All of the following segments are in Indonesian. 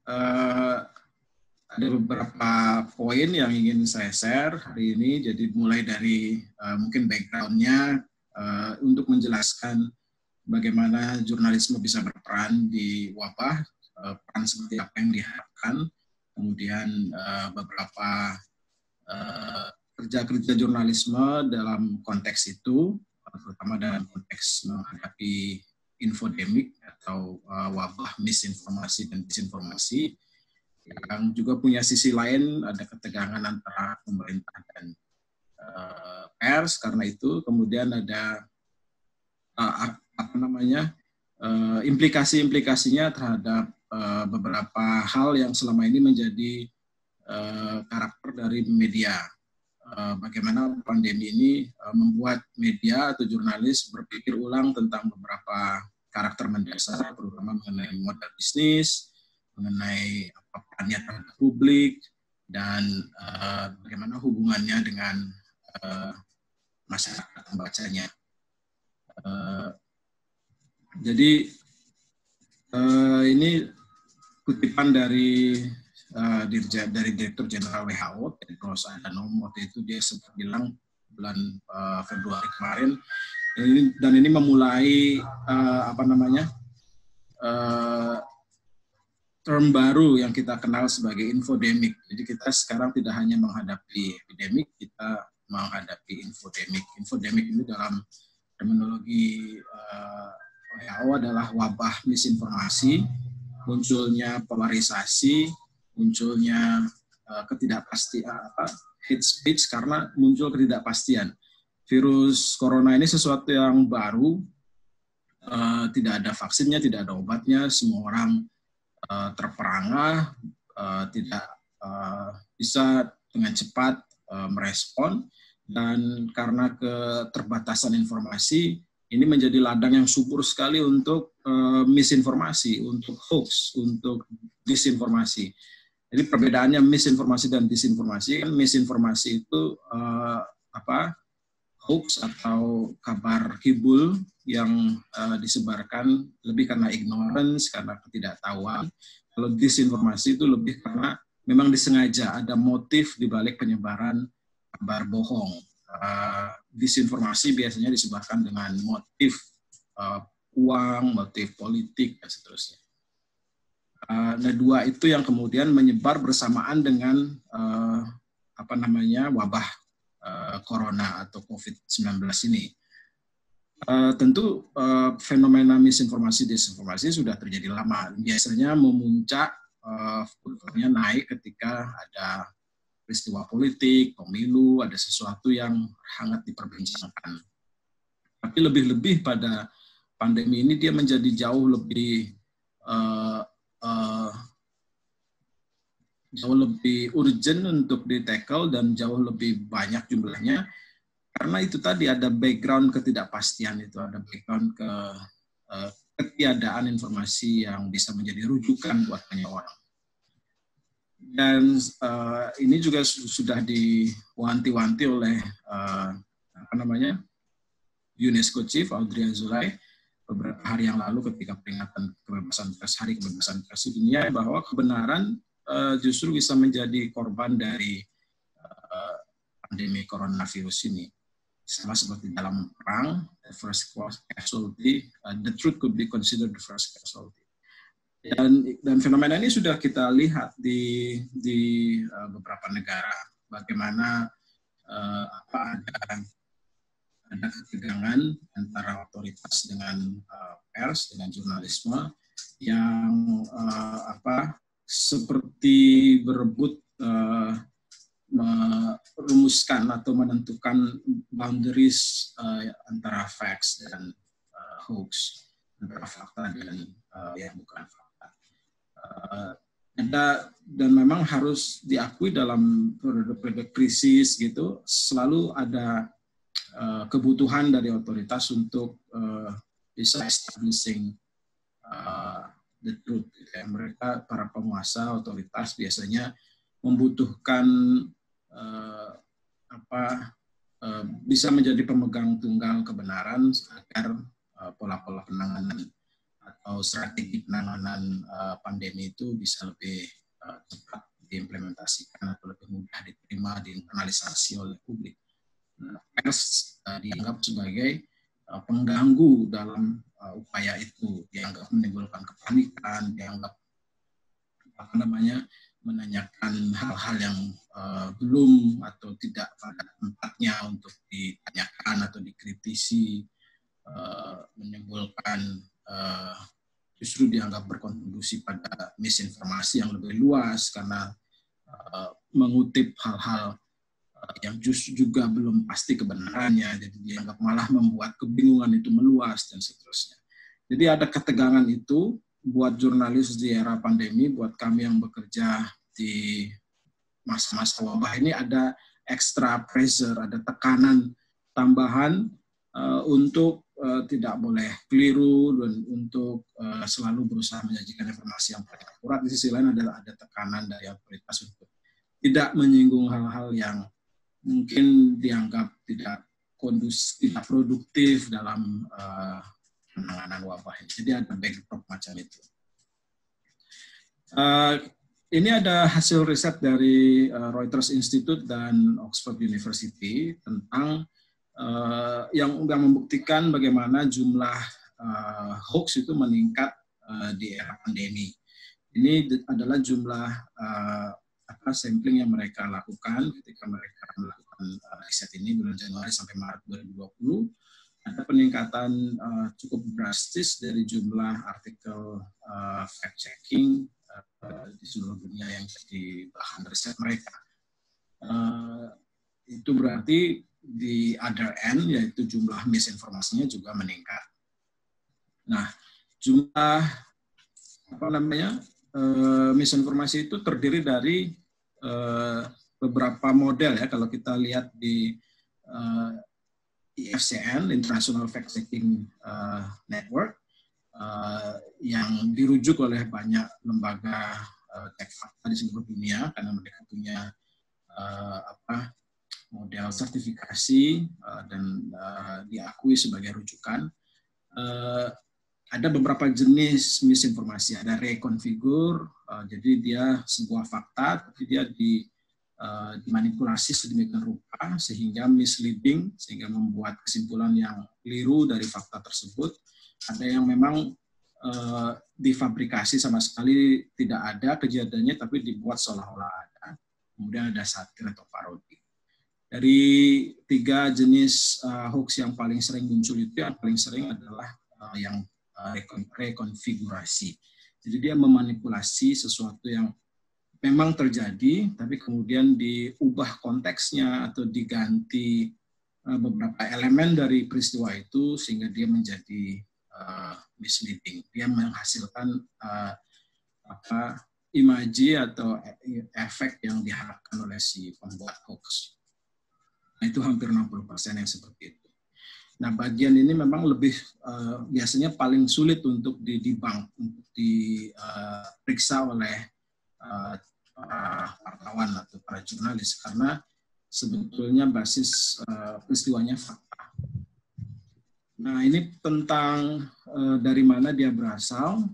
eh, ada beberapa poin yang ingin saya share hari ini. Jadi mulai dari mungkin background-nya untuk menjelaskan bagaimana jurnalisme bisa berperan di wabah, peran seperti apa yang diharapkan, kemudian beberapa kerja-kerja jurnalisme dalam konteks itu, terutama dalam konteks menghadapi infodemik atau wabah misinformasi dan disinformasi, yang juga punya sisi lain ada ketegangan antara pemerintah dan pers. Karena itu kemudian ada implikasi-implikasinya terhadap beberapa hal yang selama ini menjadi karakter dari media. Bagaimana pandemi ini membuat media atau jurnalis berpikir ulang tentang beberapa karakter mendasar, terutama mengenai modal bisnis, mengenai perannya terhadap publik, dan bagaimana hubungannya dengan masyarakat pembacanya. Jadi ini kutipan dari Direktur Jenderal WHO, Tedros Adhanom. Waktu itu dia sempat bilang bulan Februari kemarin, dan ini memulai term baru yang kita kenal sebagai infodemik. Jadi kita sekarang tidak hanya menghadapi epidemik, kita menghadapi infodemik. Infodemik ini dalam terminologi WHO adalah wabah misinformasi, munculnya polarisasi, munculnya ketidakpastian, hate speech karena muncul ketidakpastian. Virus corona ini sesuatu yang baru, tidak ada vaksinnya, tidak ada obatnya, semua orang terperangah, tidak bisa dengan cepat merespon, dan karena keterbatasan informasi, ini menjadi ladang yang subur sekali untuk misinformasi, untuk hoax, untuk disinformasi. Jadi perbedaannya misinformasi dan disinformasi, misinformasi itu hoax atau kabar kibul yang disebarkan lebih karena ignorance, karena ketidaktahuan. Kalau disinformasi itu lebih karena memang disengaja ada motif di balik penyebaran kabar bohong. Disinformasi biasanya disebarkan dengan motif uang, motif politik, dan seterusnya. Nah, dua itu yang kemudian menyebar bersamaan dengan wabah corona atau COVID-19 ini. Tentu fenomena misinformasi disinformasi sudah terjadi lama. Biasanya memuncak, naik ketika ada peristiwa politik, pemilu, ada sesuatu yang hangat diperbincangkan. Tapi lebih-lebih pada pandemi ini dia menjadi jauh lebih urgent untuk di-tackle dan jauh lebih banyak jumlahnya, karena itu tadi ada background ketidakpastian, itu ada background ketiadaan informasi yang bisa menjadi rujukan buat banyak orang. Dan ini juga sudah diwanti-wanti oleh UNESCO Chief Audrey Azoulay beberapa hari yang lalu ketika peringatan Hari Kebebasan Pers Dunia, bahwa kebenaran justru bisa menjadi korban dari pandemi coronavirus ini. Sama seperti dalam perang, the first casualty, the truth could be considered the first casualty. Dan fenomena ini sudah kita lihat di beberapa negara, bagaimana ada ketegangan antara otoritas dengan pers, dengan jurnalisme yang seperti berebut merumuskan atau menentukan boundaries antara facts dan hoax, antara fakta dan yang bukan fakta. Dan memang harus diakui dalam periode krisis gitu, selalu ada kebutuhan dari otoritas untuk bisa establishing the truth. Mereka, para penguasa, otoritas biasanya membutuhkan bisa menjadi pemegang tunggal kebenaran agar pola-pola penanganan atau strategi penanganan pandemi itu bisa lebih cepat diimplementasikan atau lebih mudah diterima, diinternalisasi oleh publik. Nah, pers dianggap sebagai pengganggu dalam upaya itu, dianggap menimbulkan kepanikan, dianggap menanyakan hal-hal yang belum atau tidak pada tempatnya untuk ditanyakan atau dikritisi, menimbulkan justru dianggap berkontribusi pada misinformasi yang lebih luas karena mengutip hal-hal yang justru juga belum pasti kebenarannya, jadi dianggap malah membuat kebingungan itu meluas dan seterusnya. Jadi ada ketegangan itu buat jurnalis di era pandemi, buat kami yang bekerja di masa-masa wabah ini ada extra pressure, ada tekanan tambahan untuk tidak boleh keliru dan untuk selalu berusaha menyajikan informasi yang paling akurat. Di sisi lain adalah ada tekanan dari otoritas untuk tidak menyinggung hal-hal yang mungkin dianggap tidak kondusif, tidak produktif dalam penanganan wabah ini. Jadi ada backdrop macam itu. Ini ada hasil riset dari Reuters Institute dan Oxford University tentang yang membuktikan bagaimana jumlah hoax itu meningkat di era pandemi. Ini adalah jumlah sampling yang mereka lakukan ketika mereka melakukan riset ini bulan Januari sampai Maret 2020. Ada peningkatan cukup drastis dari jumlah artikel fact-checking di seluruh dunia yang jadi bahan riset mereka. Itu berarti di other end, yaitu jumlah misinformasinya juga meningkat. Nah, jumlah misinformasi itu terdiri dari beberapa model ya. Kalau kita lihat di IFCN, International Fact Checking Network, yang dirujuk oleh banyak lembaga cek fakta di seluruh dunia karena mereka punya model sertifikasi dan diakui sebagai rujukan. Ada beberapa jenis misinformasi, ada reconfigure, jadi dia sebuah fakta tapi dia dimanipulasi sedemikian rupa sehingga misleading, sehingga membuat kesimpulan yang keliru dari fakta tersebut. Ada yang memang difabrikasi sama sekali tidak ada kejadiannya tapi dibuat seolah-olah ada. Kemudian ada satir atau parodi. Dari 3 jenis hoax yang paling sering muncul itu, yang paling sering adalah yang rekonfigurasi. Jadi dia memanipulasi sesuatu yang memang terjadi, tapi kemudian diubah konteksnya atau diganti beberapa elemen dari peristiwa itu sehingga dia menjadi misleading. Dia menghasilkan imaji atau efek yang diharapkan oleh si pembuat hoax. Nah, itu hampir 60% yang seperti itu. Nah, bagian ini memang lebih biasanya paling sulit untuk didebunk, untuk diperiksa oleh para wartawan atau para jurnalis karena sebetulnya basis peristiwanya fakta. Nah, ini tentang dari mana dia berasal.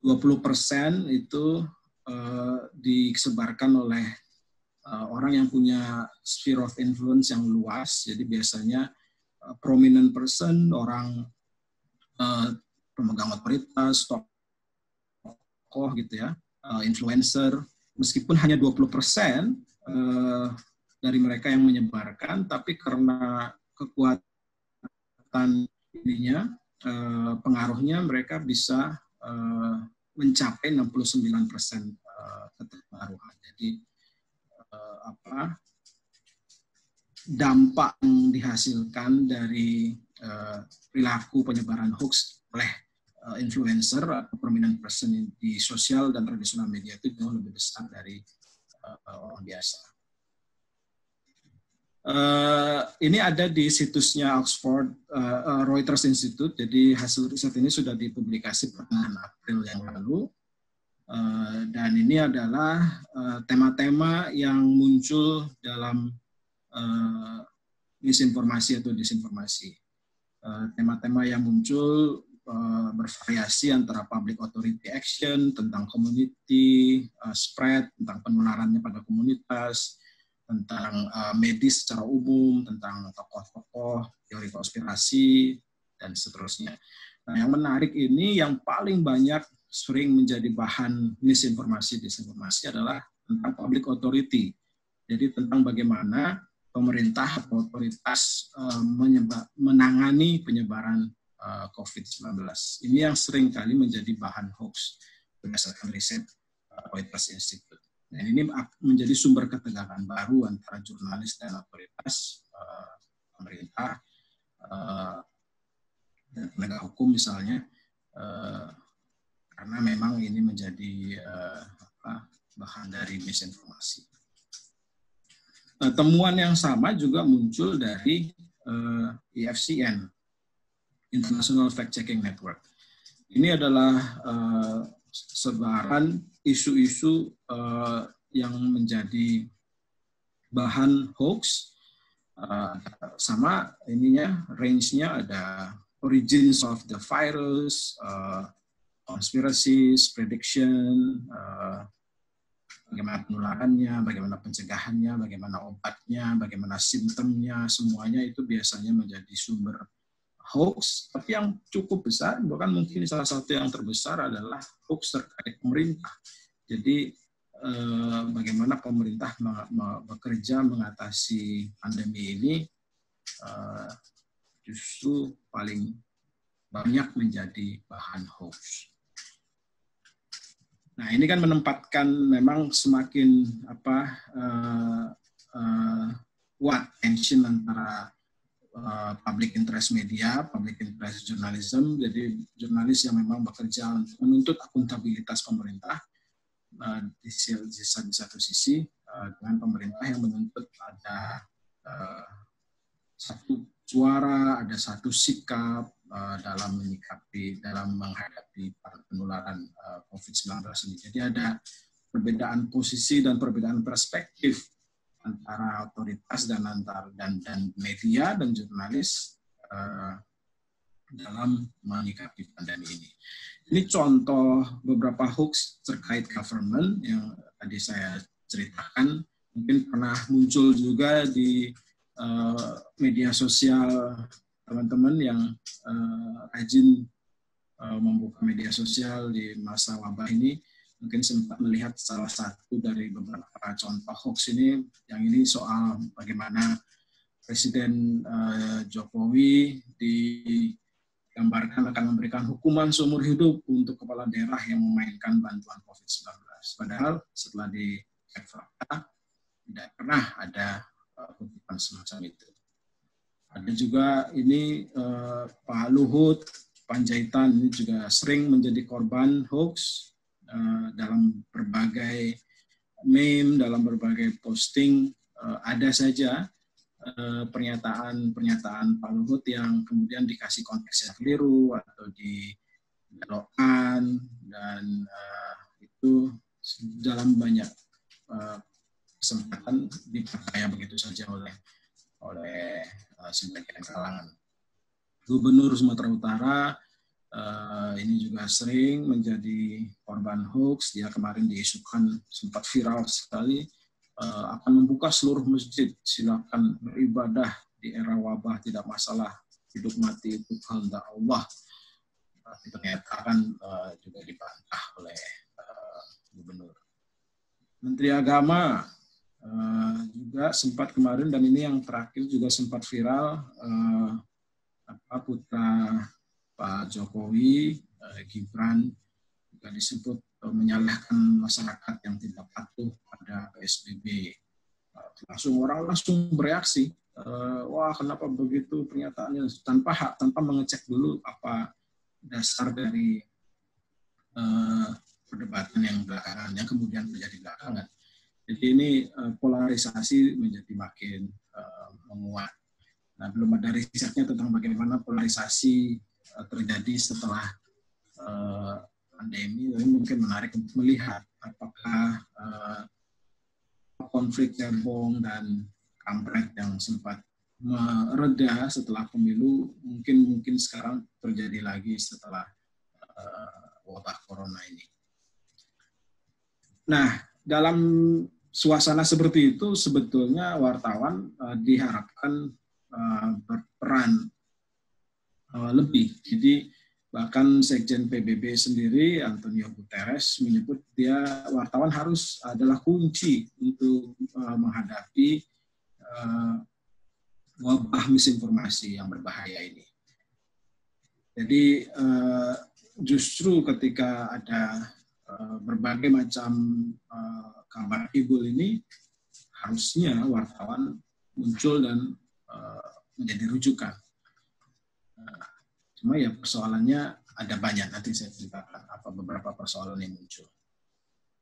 20% itu disebarkan oleh orang yang punya sphere of influence yang luas. Jadi biasanya prominent person, orang pemegang otoritas, tokoh gitu ya, influencer. Meskipun hanya 20% dari mereka yang menyebarkan, tapi karena kekuatan ininya, pengaruhnya mereka bisa mencapai 69% keterpengaruhan. Jadi dampak yang dihasilkan dari perilaku penyebaran hoax oleh influencer atau prominent person di sosial dan tradisional media itu jauh lebih besar dari orang biasa. Ini ada di situsnya Oxford Reuters Institute. Jadi hasil riset ini sudah dipublikasi pertengahan April yang lalu. Dan ini adalah tema-tema yang muncul dalam misinformasi atau disinformasi. Tema-tema yang muncul bervariasi antara public authority action, tentang community spread, tentang penularannya pada komunitas, tentang medis secara umum, tentang tokoh-tokoh, teori konspirasi, dan seterusnya. Nah, yang menarik ini yang paling banyak sering menjadi bahan misinformasi, disinformasi adalah tentang public authority. Jadi tentang bagaimana pemerintah atau otoritas menangani penyebaran COVID-19. Ini yang sering kali menjadi bahan hoax berdasarkan riset Reuters Institute. Nah, ini menjadi sumber ketegangan baru antara jurnalis dan otoritas pemerintah dan penegak hukum misalnya, karena memang ini menjadi bahan dari misinformasi. Temuan yang sama juga muncul dari IFCN, International Fact Checking Network. Ini adalah sebaran isu-isu yang menjadi bahan hoax, sama ininya range-nya ada origins of the virus, conspiracies, prediction, bagaimana penularannya, bagaimana pencegahannya, bagaimana obatnya, bagaimana simptomnya, semuanya itu biasanya menjadi sumber hoax. Tapi yang cukup besar, bahkan mungkin salah satu yang terbesar adalah hoax terkait pemerintah. Jadi bagaimana pemerintah bekerja mengatasi pandemi ini justru paling banyak menjadi bahan hoax. Nah, ini kan menempatkan memang semakin kuat tension antara public interest media, public interest journalism, jadi jurnalis yang memang bekerja untuk menuntut akuntabilitas pemerintah di satu sisi, dengan pemerintah yang menuntut ada satu suara, ada satu sikap dalam menghadapi penularan COVID-19 ini. Jadi ada perbedaan posisi dan perbedaan perspektif antara otoritas dan media dan jurnalis dalam menyikapi pandemi ini. Ini contoh beberapa hoax terkait government yang tadi saya ceritakan, mungkin pernah muncul juga di media sosial teman-teman yang rajin membuka media sosial di masa wabah ini. Mungkin sempat melihat salah satu dari beberapa contoh hoax ini, yang ini soal bagaimana Presiden Jokowi digambarkan akan memberikan hukuman seumur hidup untuk kepala daerah yang memainkan bantuan COVID-19. Padahal setelah dicek fakta, tidak pernah ada hukuman semacam itu. Ada juga ini Pak Luhut Panjaitan ini juga sering menjadi korban hoax dalam berbagai meme, dalam berbagai posting. Ada saja pernyataan Pak Luhut yang kemudian dikasih konteks yang keliru atau dibelokkan, dan itu dalam banyak kesempatan dipercaya begitu saja oleh sebagian kalangan. Gubernur Sumatera Utara ini juga sering menjadi korban hoax. Dia kemarin diisukan sempat viral sekali, akan membuka seluruh masjid, silakan beribadah di era wabah, tidak masalah, hidup mati itu kehendak Allah. Tapi ternyata kan juga dibantah oleh gubernur. Menteri Agama juga sempat kemarin, dan ini yang terakhir juga sempat viral, putra Pak Jokowi, Gibran, juga disebut menyalahkan masyarakat yang tidak patuh pada PSBB. Orang langsung bereaksi, wah kenapa begitu pernyataannya, tanpa mengecek dulu apa dasar dari perdebatan yang belakangan, yang kemudian terjadi belakangan. Jadi ini polarisasi menjadi makin menguat. Nah, belum ada risetnya tentang bagaimana polarisasi terjadi setelah pandemi. Jadi mungkin menarik untuk melihat apakah konflik cebong dan kampret yang sempat mereda setelah pemilu, mungkin sekarang terjadi lagi setelah wabah corona ini. Nah, dalam suasana seperti itu sebetulnya wartawan diharapkan berperan lebih. Jadi bahkan Sekjen PBB sendiri, Antonio Guterres, menyebut wartawan adalah kunci untuk menghadapi wabah misinformasi yang berbahaya ini. Jadi justru ketika ada berbagai macam kabar kibul ini, harusnya wartawan muncul dan menjadi rujukan. Cuma ya persoalannya ada banyak, nanti saya ceritakan beberapa persoalan yang muncul.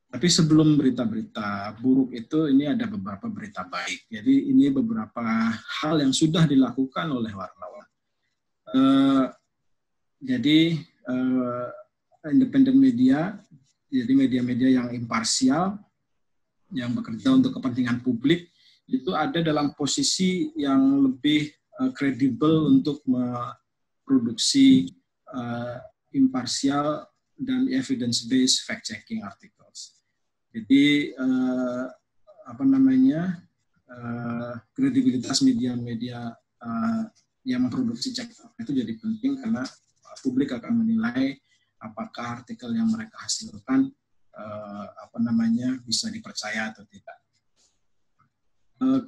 Tapi sebelum berita-berita buruk itu, ini ada beberapa berita baik. Jadi ini beberapa hal yang sudah dilakukan oleh wartawan. Jadi independent media, jadi media-media yang imparsial, yang bekerja untuk kepentingan publik, itu ada dalam posisi yang lebih kredibel untuk memproduksi imparsial dan evidence-based fact-checking articles. Jadi kredibilitas media-media yang memproduksi cek fakta itu jadi penting karena publik akan menilai apakah artikel yang mereka hasilkan bisa dipercaya atau tidak.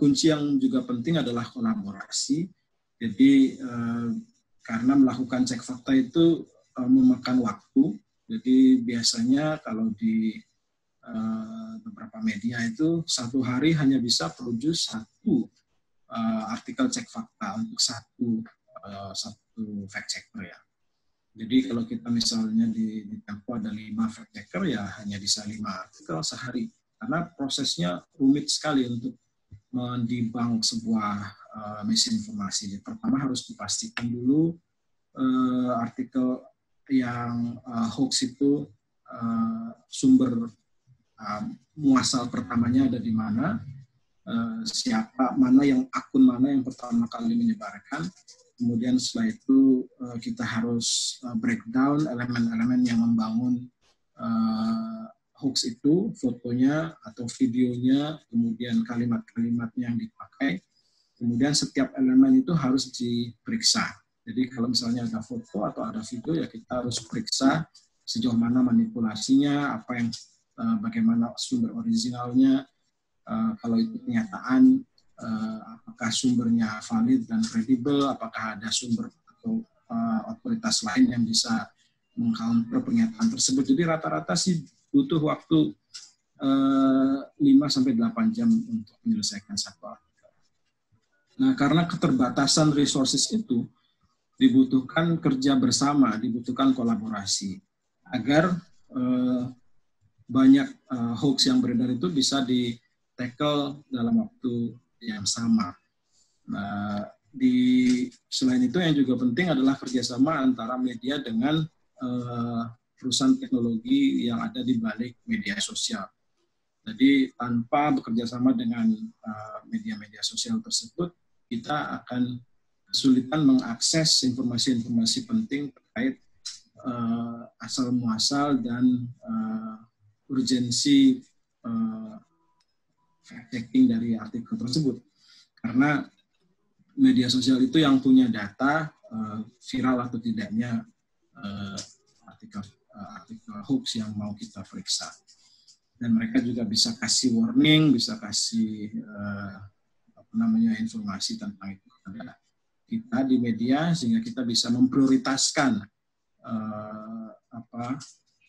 Kunci yang juga penting adalah kolaborasi. Jadi karena melakukan cek fakta itu memakan waktu. Jadi biasanya kalau di beberapa media itu satu hari hanya bisa produce satu artikel cek fakta untuk satu fact checker ya. Jadi kalau kita misalnya di Tempo ada 5 fact checker ya hanya bisa 5 artikel sehari karena prosesnya rumit sekali untuk mendebunk sebuah misinformasi. Jadi, pertama harus dipastikan dulu artikel yang hoax itu sumber muasal pertamanya ada di mana, akun mana yang pertama kali menyebarkan, kemudian setelah itu kita harus breakdown elemen-elemen yang membangun hoax itu, fotonya atau videonya, kemudian kalimat-kalimatnya yang dipakai, kemudian setiap elemen itu harus diperiksa. Jadi kalau misalnya ada foto atau ada video ya kita harus periksa sejauh mana manipulasinya, bagaimana sumber originalnya, kalau itu pernyataan, apakah sumbernya valid dan kredibel, apakah ada sumber atau otoritas lain yang bisa meng-counter pernyataan tersebut. Jadi rata-rata sih butuh waktu 5-8 jam untuk menyelesaikan satu artikel. Nah, karena keterbatasan resources itu, dibutuhkan kerja bersama, dibutuhkan kolaborasi, agar banyak hoax yang beredar itu bisa di-tackle dalam waktu yang sama. Nah, selain itu yang juga penting adalah kerjasama antara media dengan perusahaan teknologi yang ada di balik media sosial. Jadi tanpa bekerjasama dengan media-media sosial tersebut, kita akan kesulitan mengakses informasi-informasi penting terkait asal muasal dan urgensi fact-checking dari artikel tersebut. Karena media sosial itu yang punya data viral atau tidaknya artikel hoax yang mau kita periksa. Dan mereka juga bisa kasih warning, bisa kasih informasi tentang itu kepada kita di media, sehingga kita bisa memprioritaskan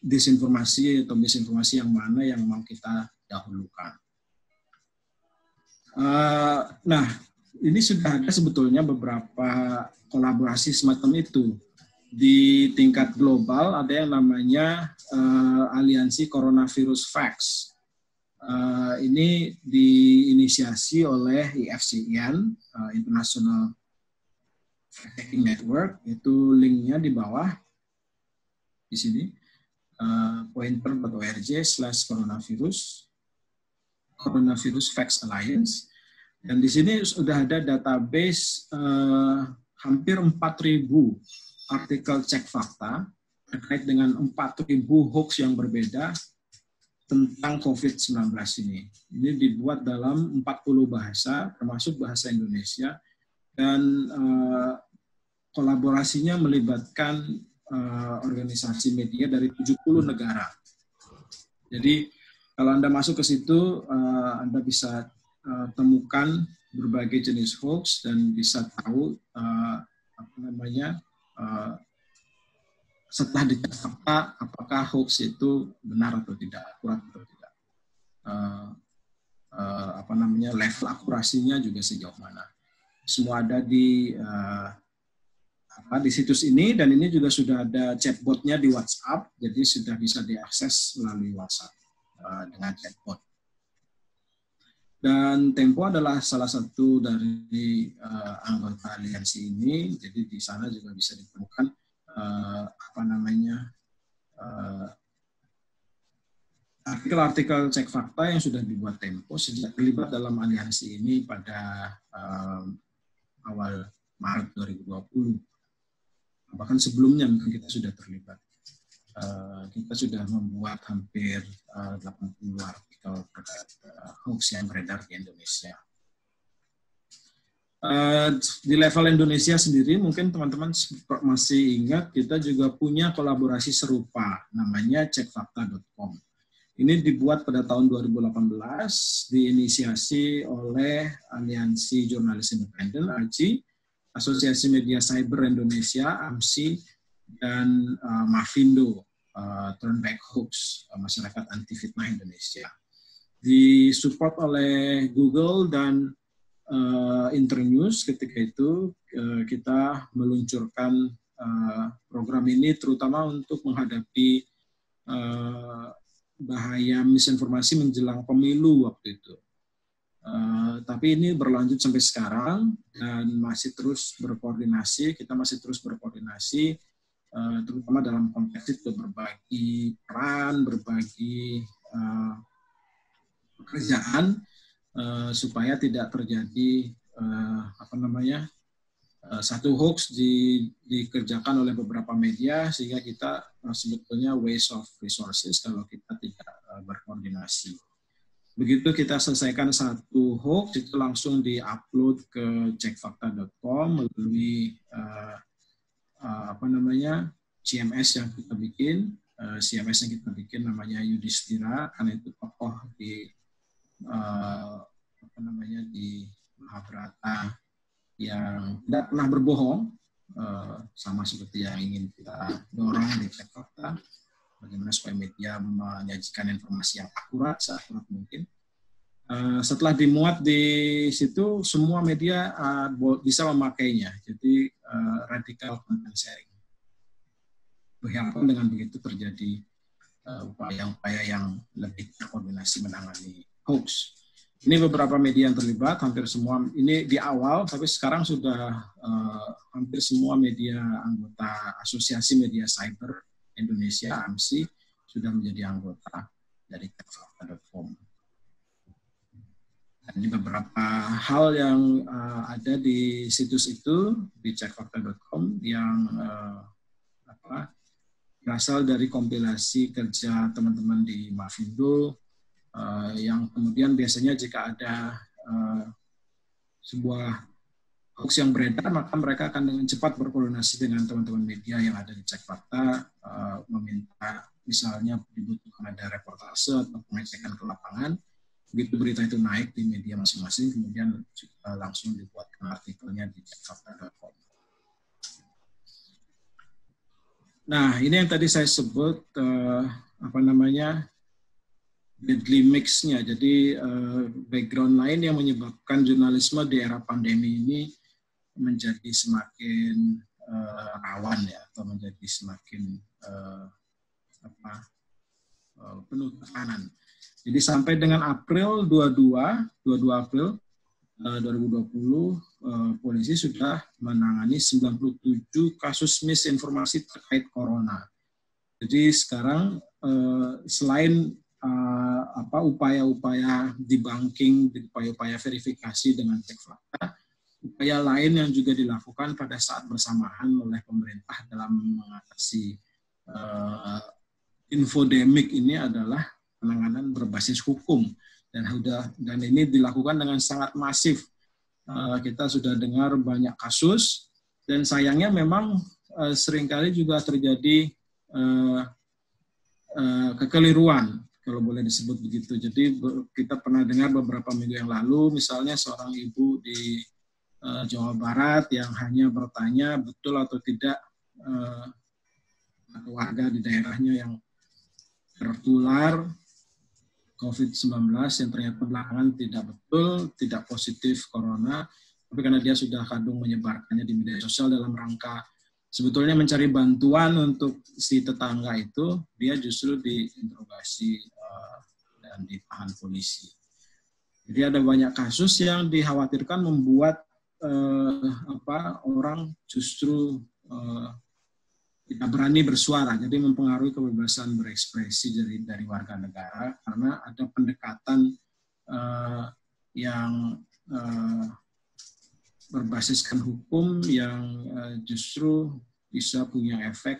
disinformasi atau misinformasi yang mana yang mau kita dahulukan. Nah, ini sudah ada sebetulnya beberapa kolaborasi semacam itu. Di tingkat global ada yang namanya Aliansi Coronavirus Facts. Ini diinisiasi oleh IFCN, International Fact-Checking Network. Itu linknya di bawah di sini, pointer.org/coronavirus Facts Alliance. Dan di sini sudah ada database hampir 4.000 artikel cek fakta terkait dengan 4.000 hoax yang berbeda tentang COVID-19 ini. Ini dibuat dalam 40 bahasa, termasuk bahasa Indonesia, dan kolaborasinya melibatkan organisasi media dari 70 negara. Jadi kalau Anda masuk ke situ, Anda bisa temukan berbagai jenis hoax dan bisa tahu setelah dicek fakta apakah hoax itu benar atau tidak, akurat atau tidak. Level akurasinya juga sejauh mana. Semua ada di situs ini, dan ini juga sudah ada chatbotnya di WhatsApp, jadi sudah bisa diakses melalui WhatsApp dengan chatbot. Dan Tempo adalah salah satu dari anggota aliansi ini, jadi di sana juga bisa ditemukan artikel-artikel cek fakta yang sudah dibuat Tempo sejak terlibat dalam aliansi ini pada awal Maret 2020. Bahkan sebelumnya mungkin kita sudah terlibat. Kita sudah membuat hampir 80 artikel terkait hoax yang beredar di Indonesia. Di level Indonesia sendiri, mungkin teman-teman masih ingat, kita juga punya kolaborasi serupa, namanya cekfakta.com. Ini dibuat pada tahun 2018, diinisiasi oleh Aliansi Jurnalis Independen, AJI, Asosiasi Media Cyber Indonesia, AMSI, dan Mafindo, Turn Back Hoax, Masyarakat Anti Fitnah Indonesia. Disupport oleh Google dan Internews. Ketika itu kita meluncurkan program ini terutama untuk menghadapi bahaya misinformasi menjelang pemilu waktu itu. Tapi ini berlanjut sampai sekarang dan masih terus berkoordinasi. Kita masih terus berkoordinasi, terutama dalam konteks itu berbagi peran, berbagi pekerjaan supaya tidak terjadi satu hoax dikerjakan oleh beberapa media sehingga kita sebetulnya waste of resources kalau kita tidak berkoordinasi. Begitu kita selesaikan satu hoax, itu langsung di-upload ke cekfakta.com melalui CMS yang kita bikin. CMS yang kita bikin namanya Yudhistira, karena itu tokoh di di Mahabharata yang tidak pernah berbohong, sama seperti yang ingin kita dorong di Cek Fakta. Bagaimana supaya media menyajikan informasi yang akurat, seakurat mungkin. Setelah dimuat di situ, semua media bisa memakainya. Jadi radical content sharing. Berharap dengan begitu terjadi upaya-upaya yang lebih terkoordinasi menangani hoax. Ini beberapa media yang terlibat, hampir semua. Ini di awal, tapi sekarang sudah hampir semua media anggota Asosiasi Media Cyber Indonesia, AMSI, sudah menjadi anggota dari cekfakta.com. Ini beberapa hal yang ada di situs itu, di cekfakta.com, yang berasal dari kompilasi kerja teman-teman di Mafindo, yang kemudian biasanya jika ada sebuah hoax yang beredar, maka mereka akan dengan cepat berkoordinasi dengan teman-teman media yang ada di Cek Fakta, meminta misalnya dibutuhkan ada reportase atau pengecekan ke lapangan. Begitu berita itu naik di media masing-masing, kemudian langsung dibuatkan artikelnya di cekfakta.com. Nah, ini yang tadi saya sebut deadly mix-nya. Jadi background lain yang menyebabkan jurnalisme di era pandemi ini menjadi semakin rawan ya, atau menjadi semakin penuh tekanan. Jadi sampai dengan April 22 April 2020, polisi sudah menangani 97 kasus misinformasi terkait corona. Jadi sekarang selain upaya-upaya debunking, upaya-upaya verifikasi dengan cek fakta, upaya lain yang juga dilakukan pada saat bersamaan oleh pemerintah dalam mengatasi infodemik ini adalah penanganan berbasis hukum, dan ini dilakukan dengan sangat masif. Kita sudah dengar banyak kasus, dan sayangnya memang seringkali juga terjadi kekeliruan, kalau boleh disebut begitu. Jadi kita pernah dengar beberapa minggu yang lalu, misalnya seorang ibu di Jawa Barat yang hanya bertanya betul atau tidak warga di daerahnya yang tertular COVID-19 yang ternyata belakangan tidak betul, tidak positif corona, tapi karena dia sudah kadung menyebarkannya di media sosial dalam rangka sebetulnya mencari bantuan untuk si tetangga itu, dia justru diinterogasi dan ditahan polisi. Jadi ada banyak kasus yang dikhawatirkan membuat orang justru tidak berani bersuara, jadi mempengaruhi kebebasan berekspresi dari warga negara karena ada pendekatan yang berbasiskan hukum yang justru bisa punya efek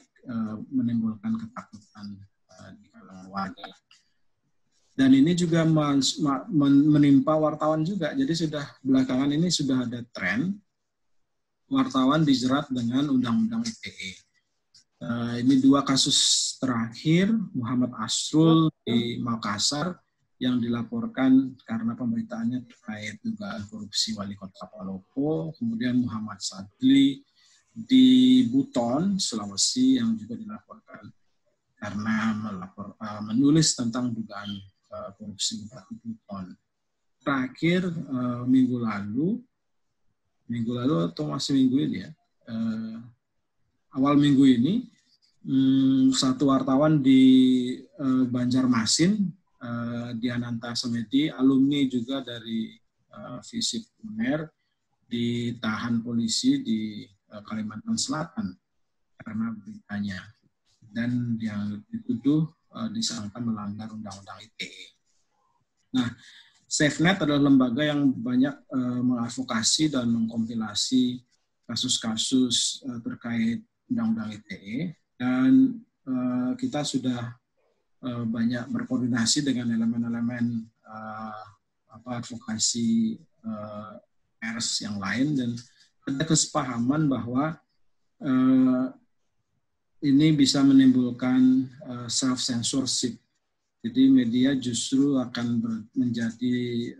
menimbulkan ketakutan di kalangan warga. Dan ini juga menimpa wartawan juga. Jadi sudah belakangan ini sudah ada tren wartawan dijerat dengan Undang-Undang ITE. Ini 2 kasus terakhir, Muhammad Asrul di Makassar yang dilaporkan karena pemberitaannya terkait dugaan korupsi wali kota Palopo, kemudian Muhammad Sadli di Buton, Sulawesi yang juga dilaporkan karena menulis tentang dugaan korupsi Bupati Buton. Terakhir minggu lalu atau masih minggu ini ya, awal minggu ini satu wartawan di Banjarmasin, Diananta Semedi, alumni juga dari FISIP UNER, ditahan polisi di Kalimantan Selatan karena beritanya, dan yang dituduh disangka melanggar Undang-Undang ITE. Nah, SafeNet adalah lembaga yang banyak mengadvokasi dan mengkompilasi kasus-kasus terkait Undang-Undang ITE, dan kita sudah banyak berkoordinasi dengan elemen-elemen advokasi pers yang lain, dan ada kesepahaman bahwa ini bisa menimbulkan self-censorship. Jadi media justru akan menjadi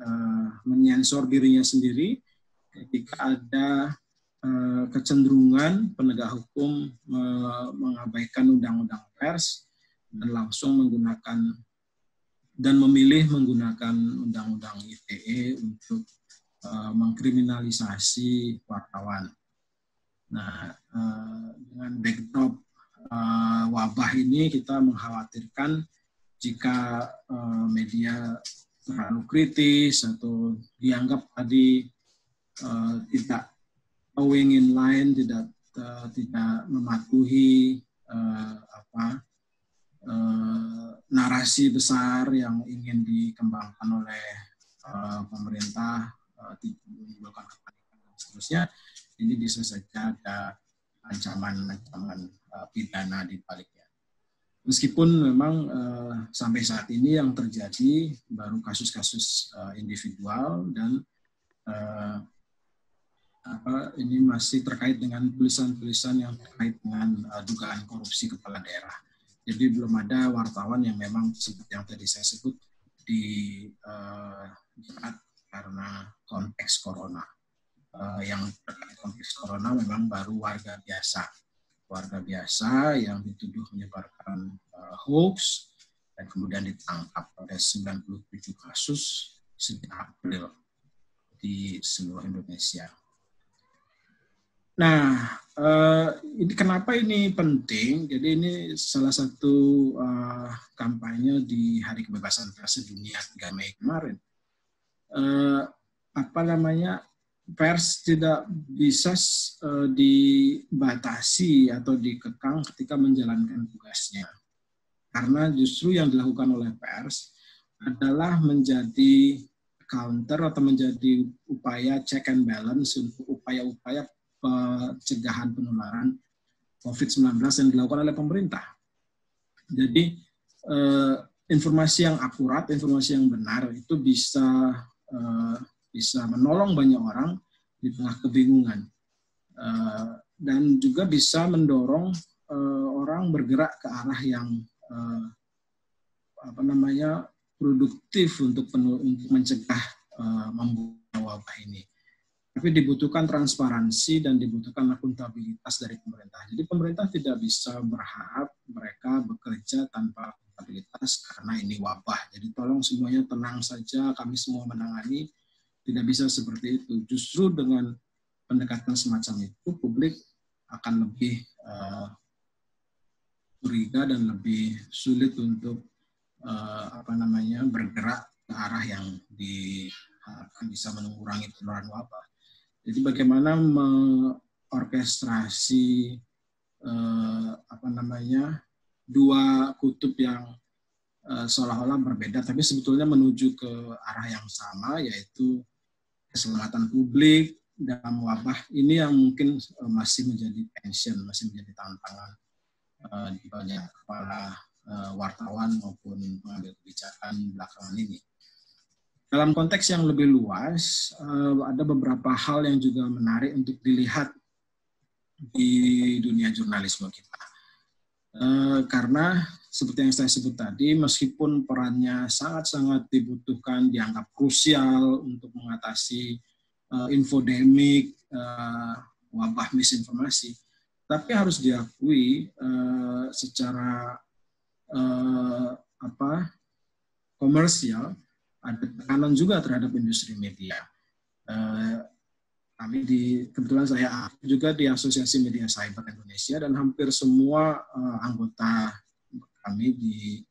menyensor dirinya sendiri ketika ada kecenderungan penegak hukum mengabaikan undang-undang pers dan langsung menggunakan dan memilih menggunakan undang-undang ITE untuk mengkriminalisasi wartawan. Nah, dengan backdrop wabah ini, kita mengkhawatirkan jika media terlalu kritis atau dianggap tadi tidak going in line, tidak mematuhi narasi besar yang ingin dikembangkan oleh pemerintah, menimbulkan kepanikan dan seterusnya, ini bisa saja ada ancaman pidana di baliknya. Meskipun memang sampai saat ini yang terjadi baru kasus-kasus individual dan ini masih terkait dengan tulisan-tulisan yang terkait dengan dugaan korupsi kepala daerah. Jadi belum ada wartawan yang memang seperti yang tadi saya sebut dijerat karena konteks corona. Yang terkait konteks corona memang baru warga biasa yang dituduh menyebarkan hoax dan kemudian ditangkap pada 97 kasus sejak April di seluruh Indonesia. Nah, ini kenapa ini penting? Jadi ini salah satu kampanye di Hari Kebebasan Pers Dunia 3 Mei kemarin. Pers tidak bisa dibatasi atau dikekang ketika menjalankan tugasnya. Karena justru yang dilakukan oleh pers adalah menjadi counter atau menjadi upaya check and balance untuk upaya-upaya pencegahan penularan COVID-19 yang dilakukan oleh pemerintah. Jadi informasi yang akurat, informasi yang benar itu bisa menolong banyak orang di tengah kebingungan, dan juga bisa mendorong orang bergerak ke arah yang produktif untuk mencegah membuat wabah ini. Tapi dibutuhkan transparansi dan dibutuhkan akuntabilitas dari pemerintah. Jadi pemerintah tidak bisa berharap mereka bekerja tanpa akuntabilitas karena ini wabah. Jadi tolong semuanya tenang saja, kami semua menangani. Tidak bisa seperti itu. Justru dengan pendekatan semacam itu, publik akan lebih curiga dan lebih sulit untuk bergerak ke arah yang bisa mengurangi penularan wabah. Jadi bagaimana mengorkestrasi dua kutub yang seolah-olah berbeda, tapi sebetulnya menuju ke arah yang sama, yaitu keselamatan publik dalam wabah ini yang mungkin masih menjadi tension, masih menjadi tantangan di banyak kepala wartawan maupun pengambil kebijakan belakangan ini. Dalam konteks yang lebih luas, ada beberapa hal yang juga menarik untuk dilihat di dunia jurnalisme kita. Karena seperti yang saya sebut tadi, meskipun perannya sangat-sangat dibutuhkan, dianggap krusial untuk mengatasi infodemik, wabah misinformasi, tapi harus diakui secara komersial, ada tekanan juga terhadap industri media. Kebetulan saya juga di Asosiasi Media Cyber Indonesia, dan hampir semua anggota kami di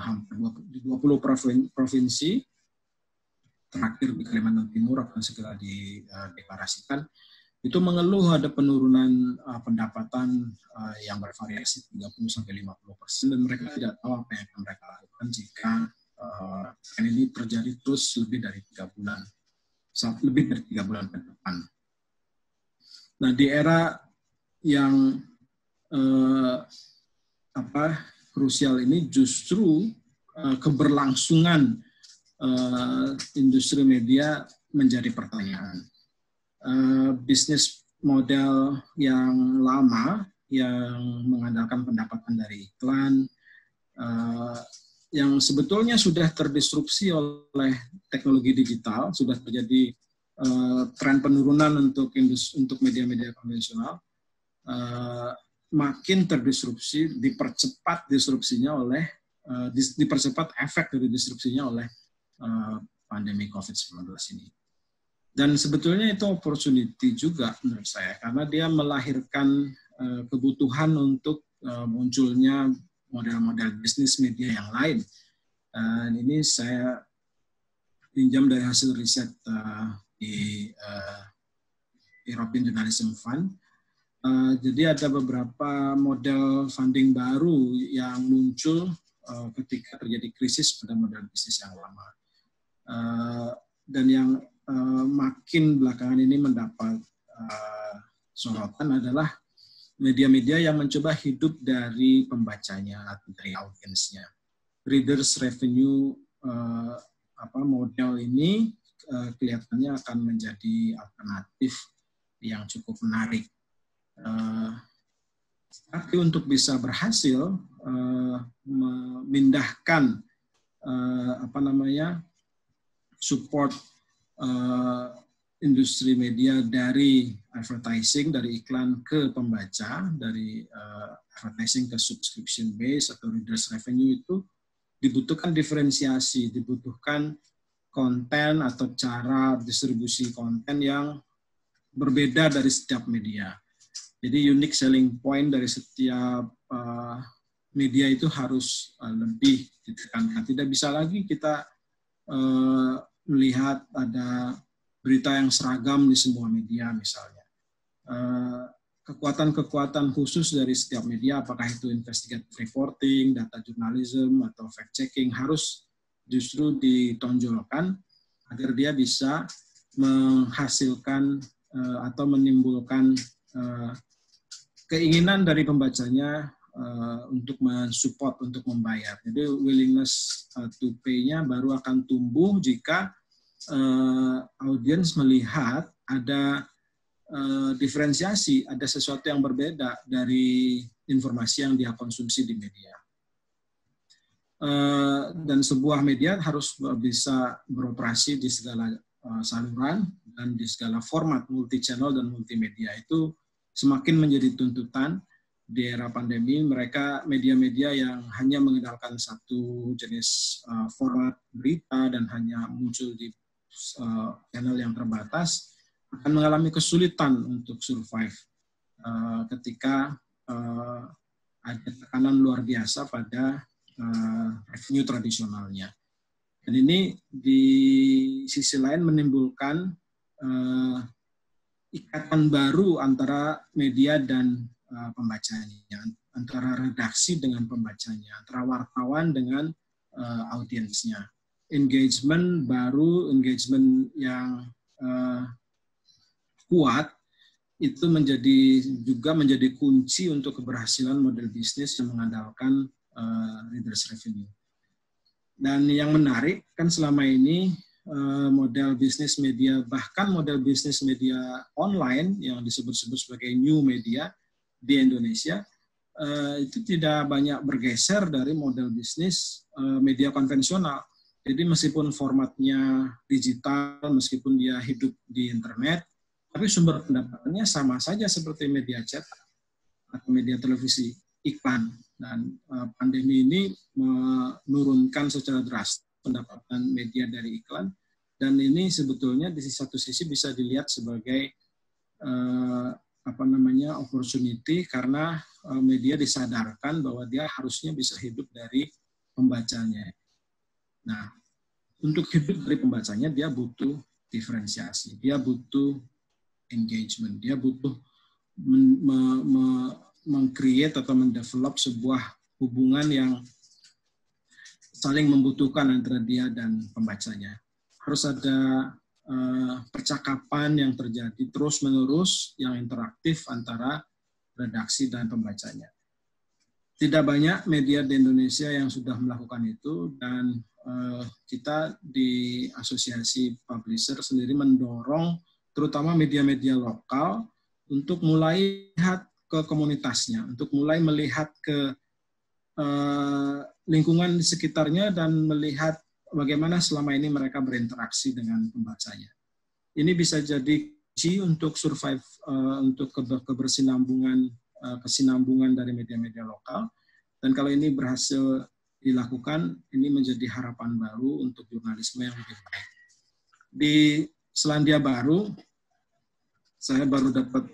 hampir 20 provinsi, terakhir di Kalimantan Timur akan segera dideklarasikan, itu mengeluh ada penurunan pendapatan yang bervariasi 30-50%, dan mereka tidak tahu apa yang akan mereka lakukan jika ini terjadi terus lebih dari 3 bulan ke depan. Nah, di era yang krusial ini justru keberlangsungan industri media menjadi pertanyaan. Bisnis model yang lama yang mengandalkan pendapatan dari iklan, yang sebetulnya sudah terdisrupsi oleh teknologi digital, sudah terjadi tren penurunan untuk media-media konvensional, makin terdisrupsi, dipercepat efek dari disrupsinya oleh pandemi COVID-19 ini. Dan sebetulnya itu opportunity juga menurut saya, karena dia melahirkan kebutuhan untuk munculnya model-model bisnis media yang lain. Ini saya pinjam dari hasil riset di European Journalism Fund. Jadi ada beberapa model funding baru yang muncul ketika terjadi krisis pada model bisnis yang lama. Dan yang makin belakangan ini mendapat sorotan adalah media-media yang mencoba hidup dari pembacanya atau dari audiensnya. Readers revenue model ini kelihatannya akan menjadi alternatif yang cukup menarik. Tapi untuk bisa berhasil memindahkan support industri media dari advertising, dari iklan ke pembaca, dari advertising ke subscription base atau readers revenue, itu dibutuhkan diferensiasi, dibutuhkan konten atau cara distribusi konten yang berbeda dari setiap media. Jadi unique selling point dari setiap media itu harus lebih ditekankan. Tidak bisa lagi kita melihat ada berita yang seragam di semua media misalnya. Kekuatan-kekuatan khusus dari setiap media, apakah itu investigative reporting, data journalism, atau fact checking, harus justru ditonjolkan agar dia bisa menghasilkan atau menimbulkan keinginan dari pembacanya untuk mensupport, untuk membayar. Jadi willingness to pay-nya baru akan tumbuh jika audiens melihat ada diferensiasi, ada sesuatu yang berbeda dari informasi yang dia konsumsi di media. Dan sebuah media harus bisa beroperasi di segala saluran dan di segala format multi-channel dan multimedia. Itu semakin menjadi tuntutan di era pandemi. Mereka media-media yang hanya mengandalkan satu jenis format berita dan hanya muncul di channel yang terbatas akan mengalami kesulitan untuk survive ketika ada tekanan luar biasa pada revenue tradisionalnya. Dan ini di sisi lain menimbulkan ikatan baru antara media dan pembacanya, antara redaksi dengan pembacanya, antara wartawan dengan audiensnya. Engagement baru, engagement yang kuat, itu juga menjadi kunci untuk keberhasilan model bisnis yang mengandalkan readers revenue. Dan yang menarik kan selama ini model bisnis media, bahkan model bisnis media online yang disebut-sebut sebagai new media di Indonesia, itu tidak banyak bergeser dari model bisnis media konvensional. Jadi meskipun formatnya digital, meskipun dia hidup di internet, tapi sumber pendapatannya sama saja seperti media cetak atau media televisi, iklan. Dan pandemi ini menurunkan secara drastis pendapatan media dari iklan, dan ini sebetulnya di satu sisi bisa dilihat sebagai opportunity, karena media disadarkan bahwa dia harusnya bisa hidup dari pembacanya. Nah, untuk hidup dari pembacanya dia butuh diferensiasi, dia butuh engagement, dia butuh meng-create atau mendevelop sebuah hubungan yang saling membutuhkan antara dia dan pembacanya. Harus ada percakapan yang terjadi terus-menerus yang interaktif antara redaksi dan pembacanya. Tidak banyak media di Indonesia yang sudah melakukan itu, dan kita di Asosiasi Publisher sendiri mendorong terutama media-media lokal untuk mulai lihat ke komunitasnya, untuk mulai melihat ke lingkungan di sekitarnya dan melihat bagaimana selama ini mereka berinteraksi dengan pembacanya. Ini bisa jadi kunci untuk survive, untuk kesinambungan dari media-media lokal. Dan kalau ini berhasil dilakukan, ini menjadi harapan baru untuk jurnalisme yang lebih baik. Di Selandia Baru, saya baru dapat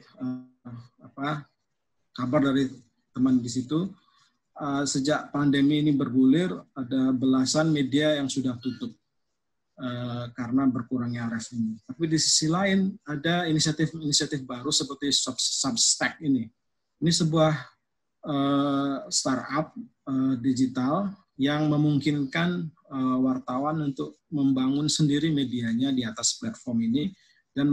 kabar dari teman di situ. Sejak pandemi ini bergulir, ada belasan media yang sudah tutup karena berkurangnya revenue. Tapi di sisi lain ada inisiatif baru seperti Substack ini. Ini sebuah startup digital yang memungkinkan wartawan untuk membangun sendiri medianya di atas platform ini dan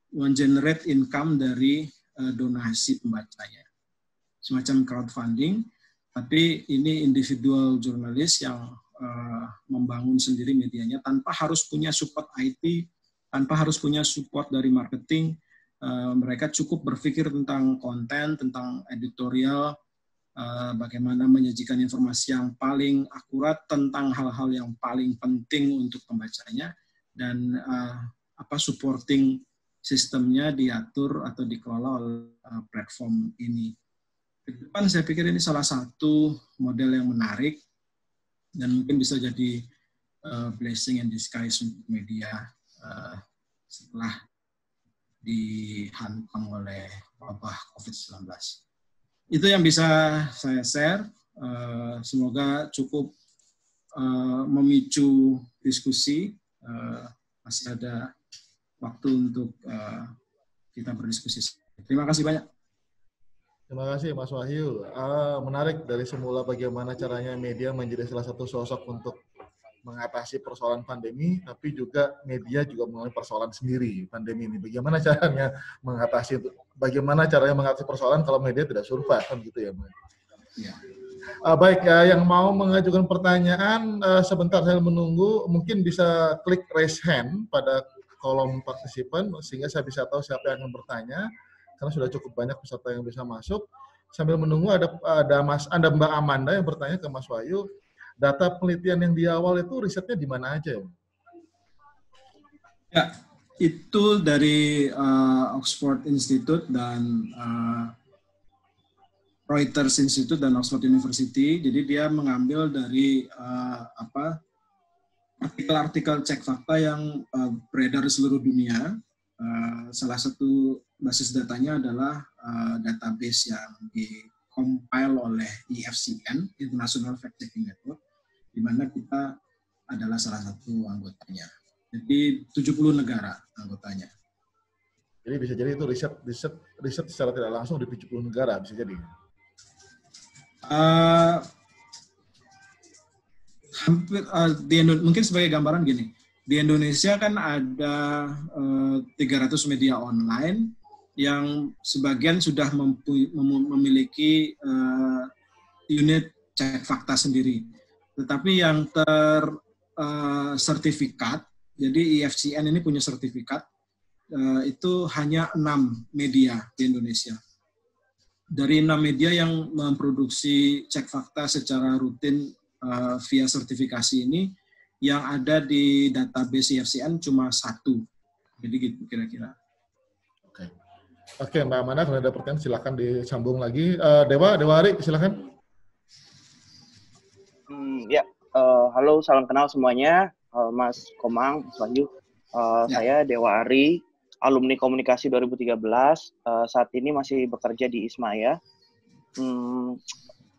mengenerate income dari donasi pembacanya. Semacam crowdfunding, tapi ini individual jurnalis yang membangun sendiri medianya tanpa harus punya support IT, tanpa harus punya support dari marketing. Mereka cukup berpikir tentang konten, tentang editorial, bagaimana menyajikan informasi yang paling akurat tentang hal-hal yang paling penting untuk pembacanya, dan supporting sistemnya diatur atau dikelola oleh platform ini. Ke depan saya pikir ini salah satu model yang menarik dan mungkin bisa jadi blessing in disguise untuk media setelah dihantam oleh wabah COVID-19. Itu yang bisa saya share. Semoga cukup memicu diskusi. Masih ada waktu untuk kita berdiskusi. Terima kasih banyak. Terima kasih Mas Wahyu. Menarik dari semula bagaimana caranya media menjadi salah satu sosok untuk mengatasi persoalan pandemi, tapi juga media juga mengalami persoalan sendiri pandemi ini. Bagaimana caranya mengatasi persoalan kalau media tidak survive kan gitu ya, Mas? Ya. Baik, yang mau mengajukan pertanyaan, sebentar saya menunggu, mungkin bisa klik raise hand pada kolom partisipan, sehingga saya bisa tahu siapa yang akan bertanya, karena sudah cukup banyak peserta yang bisa masuk. Sambil menunggu ada Mbak Amanda yang bertanya ke Mas Wahyu, data penelitian yang di awal itu risetnya di mana aja ya? Ya, itu dari Oxford Institute dan Reuters Institute dan Oxford University. Jadi dia mengambil dari artikel-artikel cek fakta yang beredar di seluruh dunia. Salah satu basis datanya adalah database yang di-compile oleh IFCN, International Fact Checking Network, di mana kita adalah salah satu anggotanya. Jadi 70 negara anggotanya. Jadi bisa jadi itu riset secara tidak langsung di 70 negara, bisa jadi. Hampir mungkin sebagai gambaran gini, di Indonesia kan ada 300 media online yang sebagian sudah memiliki unit cek fakta sendiri. Tetapi yang sertifikat, jadi IFCN ini punya sertifikat, itu hanya 6 media di Indonesia. Dari 6 media yang memproduksi cek fakta secara rutin via sertifikasi ini, yang ada di database IFCN cuma 1. Jadi gitu kira-kira. Oke, Mbak Amanda, kalau ada pertanyaan silakan disambung lagi. Dewa Ari, silakan. Halo, salam kenal semuanya, Mas Komang, Mas Wahyu. Saya Dewa Ari, alumni komunikasi 2013, saat ini masih bekerja di Ismaya.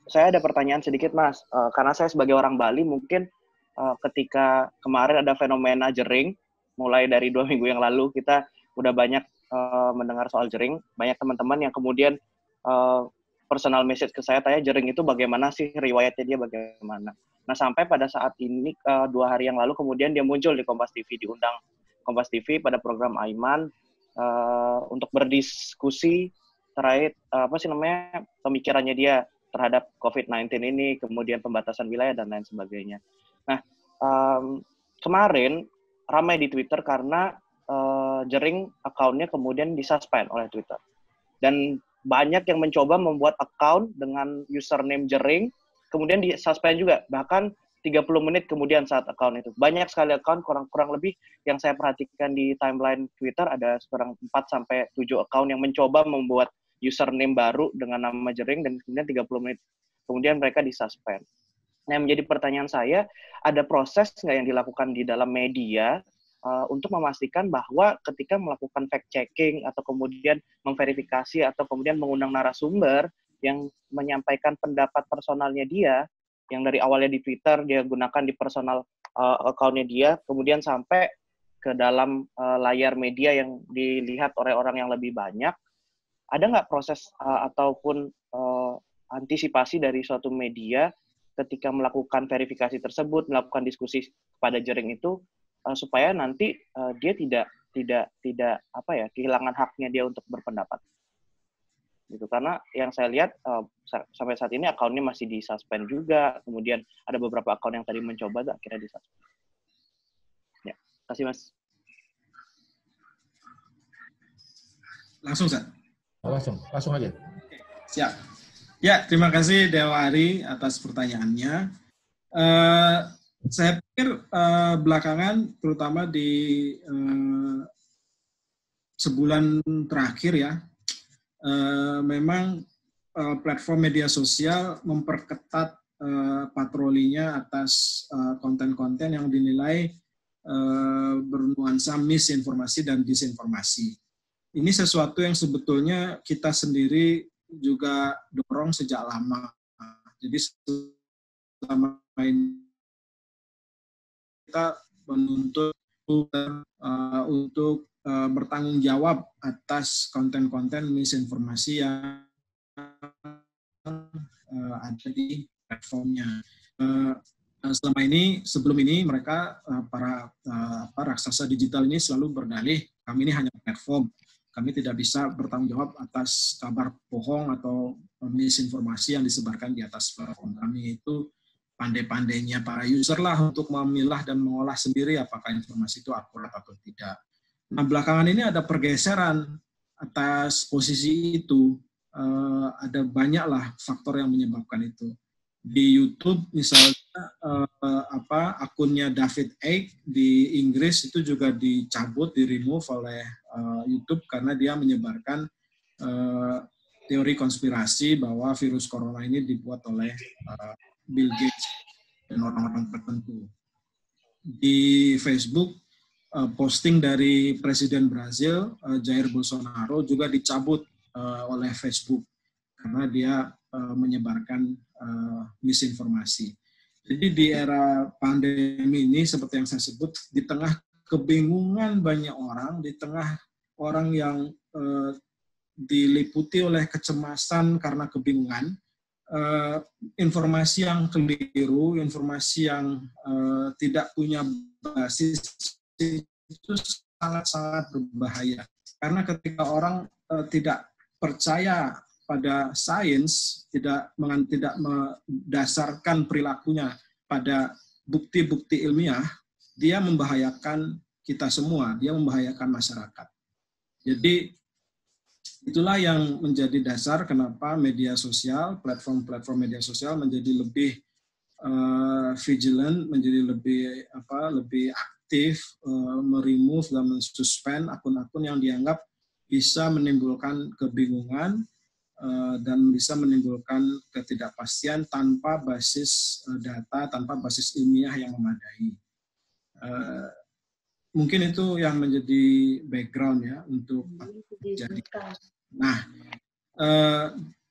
Saya ada pertanyaan sedikit, Mas, karena saya sebagai orang Bali mungkin ketika kemarin ada fenomena jering, mulai dari 2 minggu yang lalu kita udah banyak mendengar soal jering, banyak teman-teman yang kemudian personal message ke saya, tanya jering itu bagaimana sih, riwayatnya dia bagaimana. Nah, sampai pada saat ini 2 hari yang lalu kemudian dia muncul di Kompas TV, diundang Kompas TV pada program Aiman untuk berdiskusi terkait pemikirannya dia terhadap COVID-19 ini, kemudian pembatasan wilayah dan lain sebagainya. Nah, kemarin ramai di Twitter karena jering akunnya kemudian disuspend oleh Twitter. Dan banyak yang mencoba membuat account dengan username jering, kemudian disuspend juga, bahkan 30 menit kemudian saat account itu. Banyak sekali account, kurang lebih yang saya perhatikan di timeline Twitter, ada sekarang 4-7 account yang mencoba membuat username baru dengan nama jering, dan kemudian 30 menit kemudian mereka disuspend. Nah, yang menjadi pertanyaan saya, ada proses nggak yang dilakukan di dalam media untuk memastikan bahwa ketika melakukan fact-checking atau kemudian memverifikasi atau kemudian mengundang narasumber yang menyampaikan pendapat personalnya dia, yang dari awalnya di Twitter dia gunakan di personal account-nya dia, kemudian sampai ke dalam layar media yang dilihat oleh orang yang lebih banyak, ada nggak proses ataupun antisipasi dari suatu media ketika melakukan verifikasi tersebut, melakukan diskusi pada jering itu, supaya nanti dia tidak kehilangan haknya dia untuk berpendapat. Gitu, karena yang saya lihat sampai saat ini akunnya masih disuspend juga, kemudian ada beberapa akun yang tadi mencoba akhirnya disuspend. Ya, kasih Mas. Langsung, Zat? Langsung aja. Siap. Ya, terima kasih Dewa Ari atas pertanyaannya. Saya pikir belakangan, terutama di sebulan terakhir ya, memang platform media sosial memperketat patrolinya atas konten-konten yang dinilai bernuansa misinformasi dan disinformasi. Ini sesuatu yang sebetulnya kita sendiri juga dorong sejak lama. Jadi selama ini kita menuntut untuk bertanggung jawab atas konten-konten misinformasi yang ada di platformnya. Selama ini, sebelum ini mereka para raksasa digital ini selalu berdalih kami ini hanya platform, kami tidak bisa bertanggung jawab atas kabar bohong atau misinformasi yang disebarkan di atas platform kami. Itu pandai-pandainya para user lah untuk memilah dan mengolah sendiri apakah informasi itu akurat atau tidak. Nah, belakangan ini ada pergeseran atas posisi itu. Ada banyaklah faktor yang menyebabkan itu. Di YouTube misalnya akunnya David Icke di Inggris itu juga dicabut, di-remove oleh YouTube karena dia menyebarkan teori konspirasi bahwa virus corona ini dibuat oleh Bill Gates dan orang-orang tertentu. Di Facebook, posting dari Presiden Brazil, Jair Bolsonaro, juga dicabut oleh Facebook karena dia menyebarkan misinformasi. Jadi di era pandemi ini, seperti yang saya sebut, di tengah kebingungan banyak orang, di tengah orang yang diliputi oleh kecemasan karena kebingungan, informasi yang keliru, informasi yang tidak punya basis itu sangat-sangat berbahaya. Karena ketika orang tidak percaya pada sains, tidak mendasarkan perilakunya pada bukti-bukti ilmiah, dia membahayakan kita semua, dia membahayakan masyarakat. Jadi itulah yang menjadi dasar kenapa media sosial, platform-platform media sosial menjadi lebih vigilant, menjadi lebih aktif, meremove dan mensuspend akun-akun yang dianggap bisa menimbulkan kebingungan dan bisa menimbulkan ketidakpastian tanpa basis data, tanpa basis ilmiah yang memadai. Mungkin itu yang menjadi background ya untuk jadi. Nah,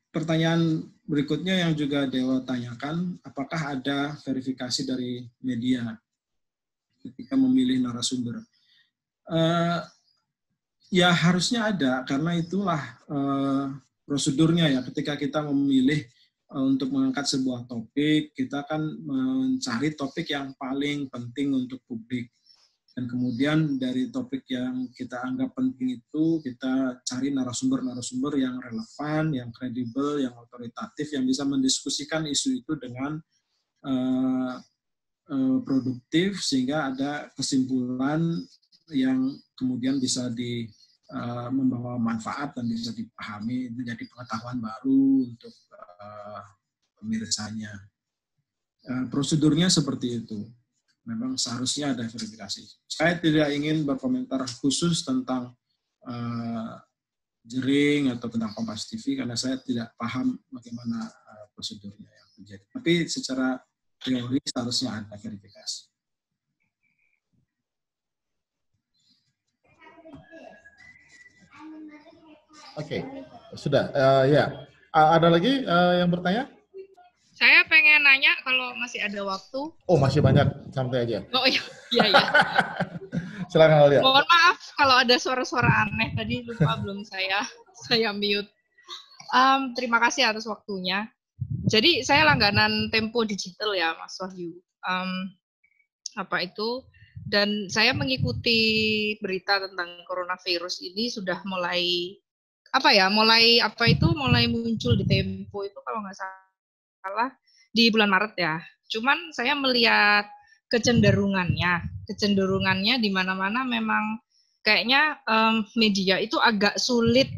pertanyaan berikutnya yang juga Dewa tanyakan, apakah ada verifikasi dari media ketika memilih narasumber? Ya harusnya ada, karena itulah prosedurnya ya. Ketika kita memilih untuk mengangkat sebuah topik, kita kan mencari topik yang paling penting untuk publik. Dan kemudian dari topik yang kita anggap penting itu, kita cari narasumber-narasumber yang relevan, yang kredibel, yang otoritatif, yang bisa mendiskusikan isu itu dengan produktif, sehingga ada kesimpulan yang kemudian bisa membawa manfaat dan bisa dipahami, menjadi pengetahuan baru untuk pemirsanya. Prosedurnya seperti itu. Memang seharusnya ada verifikasi. Saya tidak ingin berkomentar khusus tentang Jering atau tentang Kompas TV karena saya tidak paham bagaimana prosedurnya yang terjadi. Tapi secara teori seharusnya ada verifikasi. Oke, sudah. Ya, ada lagi yang bertanya? Saya pengen nanya kalau masih ada waktu. Oh, masih banyak, santai aja. Oh iya. Silakan Aulia. Mohon maaf kalau ada suara-suara aneh tadi, lupa belum saya mute. Terima kasih atas waktunya. Jadi saya langganan Tempo Digital ya, Mas Wahyu. Dan saya mengikuti berita tentang coronavirus ini sudah mulai muncul di Tempo itu kalau nggak salah di bulan Maret ya. Cuman saya melihat kecenderungannya di mana-mana memang kayaknya media itu agak sulit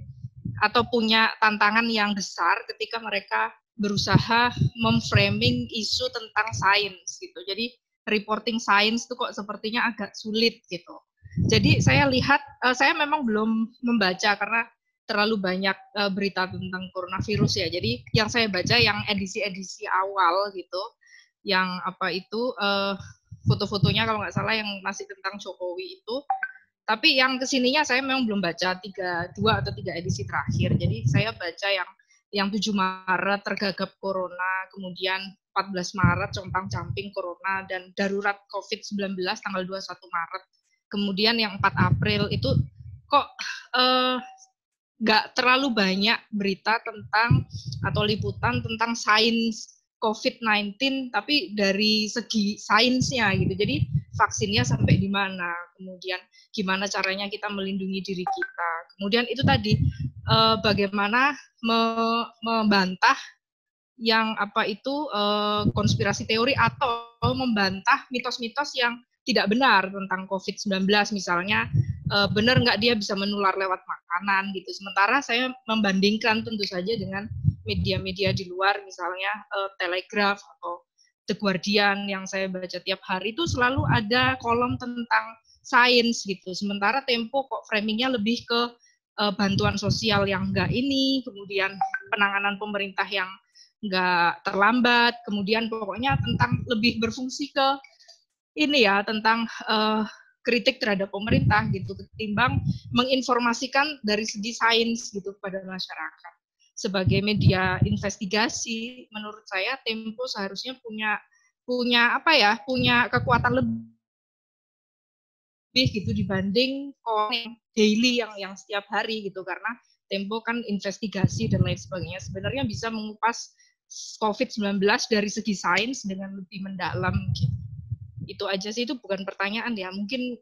atau punya tantangan yang besar ketika mereka berusaha memframing isu tentang sains gitu. Jadi reporting sains itu kok sepertinya agak sulit gitu. Jadi saya lihat, saya memang belum membaca karena terlalu banyak berita tentang coronavirus ya. Jadi yang saya baca yang edisi-edisi awal gitu, yang foto-fotonya kalau nggak salah yang masih tentang Jokowi itu. Tapi yang kesininya saya memang belum baca 2 atau 3 edisi terakhir. Jadi saya baca yang 7 Maret tergagap corona, kemudian 14 Maret compang-camping corona dan darurat COVID-19 tanggal 21 Maret. Kemudian yang 4 April itu kok nggak terlalu banyak berita tentang atau liputan tentang sains COVID-19, tapi dari segi sainsnya gitu. Jadi vaksinnya sampai di mana, kemudian gimana caranya kita melindungi diri kita. Kemudian itu tadi bagaimana membantah yang konspirasi teori atau membantah mitos-mitos yang tidak benar tentang COVID-19, misalnya benar nggak dia bisa menular lewat makanan gitu. Sementara saya membandingkan tentu saja dengan media-media di luar, misalnya Telegraph atau The Guardian yang saya baca tiap hari itu selalu ada kolom tentang sains gitu. Sementara Tempo kok framingnya lebih ke bantuan sosial yang enggak ini, kemudian penanganan pemerintah yang enggak terlambat, kemudian pokoknya tentang lebih berfungsi ke ini ya, tentang kritik terhadap pemerintah gitu, ketimbang menginformasikan dari segi sains gitu kepada masyarakat. Sebagai media investigasi, menurut saya Tempo seharusnya punya kekuatan lebih gitu dibanding koran daily yang setiap hari gitu, karena Tempo kan investigasi dan lain sebagainya. Sebenarnya bisa mengupas COVID-19 dari segi sains dengan lebih mendalam gitu. Itu aja sih, itu bukan pertanyaan ya, mungkin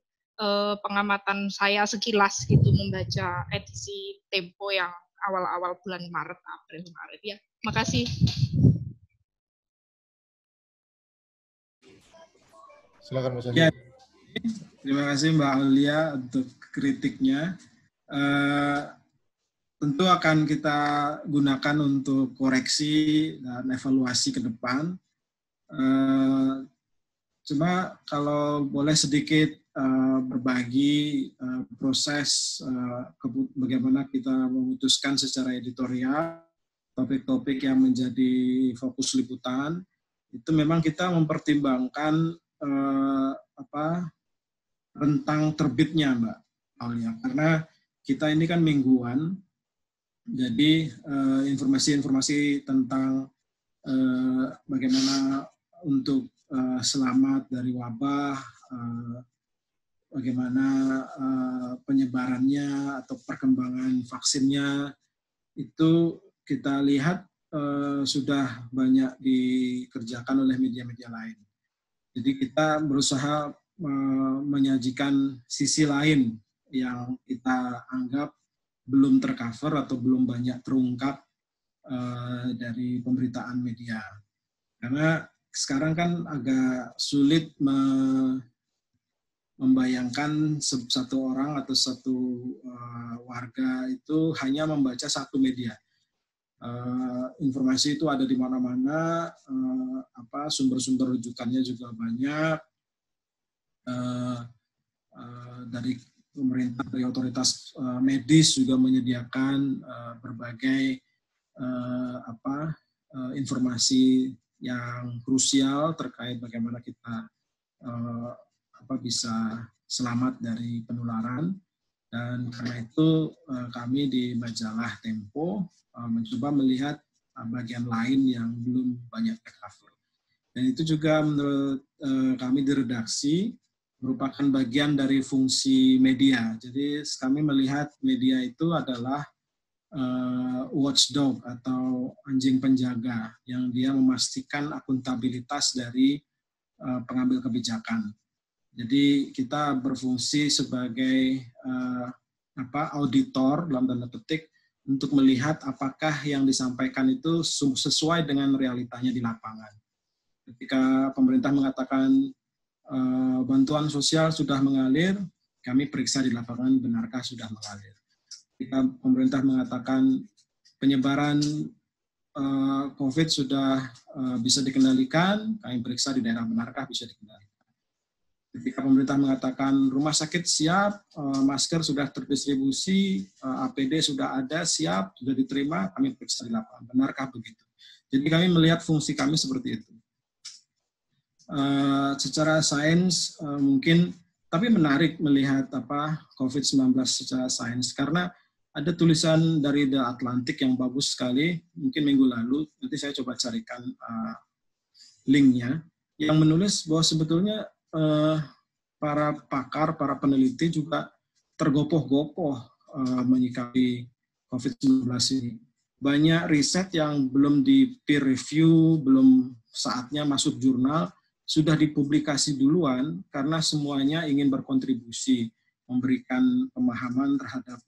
pengamatan saya sekilas gitu membaca edisi Tempo yang awal-awal bulan April Maret ya. Makasih. Silakan Mas Ya, terima kasih Mbak Aulia untuk kritiknya. Tentu akan kita gunakan untuk koreksi dan evaluasi ke depan. Cuma kalau boleh sedikit berbagi proses bagaimana kita memutuskan secara editorial topik-topik yang menjadi fokus liputan, itu memang kita mempertimbangkan rentang terbitnya, Mbak Aulia, karena kita ini kan mingguan, jadi informasi-informasi tentang bagaimana untuk selamat dari wabah, bagaimana penyebarannya atau perkembangan vaksinnya, itu kita lihat sudah banyak dikerjakan oleh media-media lain. Jadi kita berusaha menyajikan sisi lain yang kita anggap belum tercover atau belum banyak terungkap dari pemberitaan media. Karena sekarang kan agak sulit membayangkan satu orang atau satu warga itu hanya membaca satu media. Informasi itu ada di mana-mana, sumber-sumber rujukannya juga banyak, dari pemerintah, dari otoritas medis juga menyediakan berbagai informasi yang krusial terkait bagaimana kita bisa selamat dari penularan. Dan karena itu kami di majalah Tempo mencoba melihat bagian lain yang belum banyak tercover. Dan itu juga menurut kami di redaksi merupakan bagian dari fungsi media. Jadi kami melihat media itu adalah watchdog atau anjing penjaga yang dia memastikan akuntabilitas dari pengambil kebijakan. Jadi kita berfungsi sebagai auditor dalam tanda petik untuk melihat apakah yang disampaikan itu sesuai dengan realitanya di lapangan. Ketika pemerintah mengatakan bantuan sosial sudah mengalir, kami periksa di lapangan benarkah sudah mengalir. Ketika pemerintah mengatakan penyebaran COVID sudah bisa dikendalikan, kami periksa di daerah benarkah bisa dikendalikan. Ketika pemerintah mengatakan rumah sakit siap, masker sudah terdistribusi, APD sudah ada, siap, sudah diterima, kami periksa di lapangan. Benarkah begitu? Jadi kami melihat fungsi kami seperti itu. Secara sains mungkin, tapi menarik melihat COVID-19 secara sains, karena ada tulisan dari The Atlantic yang bagus sekali, mungkin minggu lalu, nanti saya coba carikan linknya, yang menulis bahwa sebetulnya para pakar, para peneliti juga tergopoh-gopoh menyikapi COVID-19 ini. Banyak riset yang belum di peer review, belum saatnya masuk jurnal, sudah dipublikasi duluan karena semuanya ingin berkontribusi, memberikan pemahaman terhadap,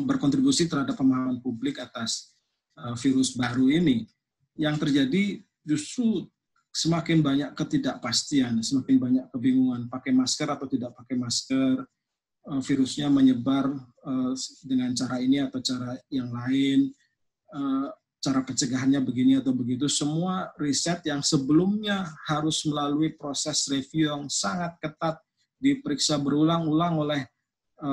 berkontribusi terhadap pemahaman publik atas virus baru ini. Yang terjadi justru semakin banyak ketidakpastian, semakin banyak kebingungan, pakai masker atau tidak pakai masker, virusnya menyebar dengan cara ini atau cara yang lain, cara pencegahannya begini atau begitu. Semua riset yang sebelumnya harus melalui proses review yang sangat ketat, diperiksa berulang-ulang oleh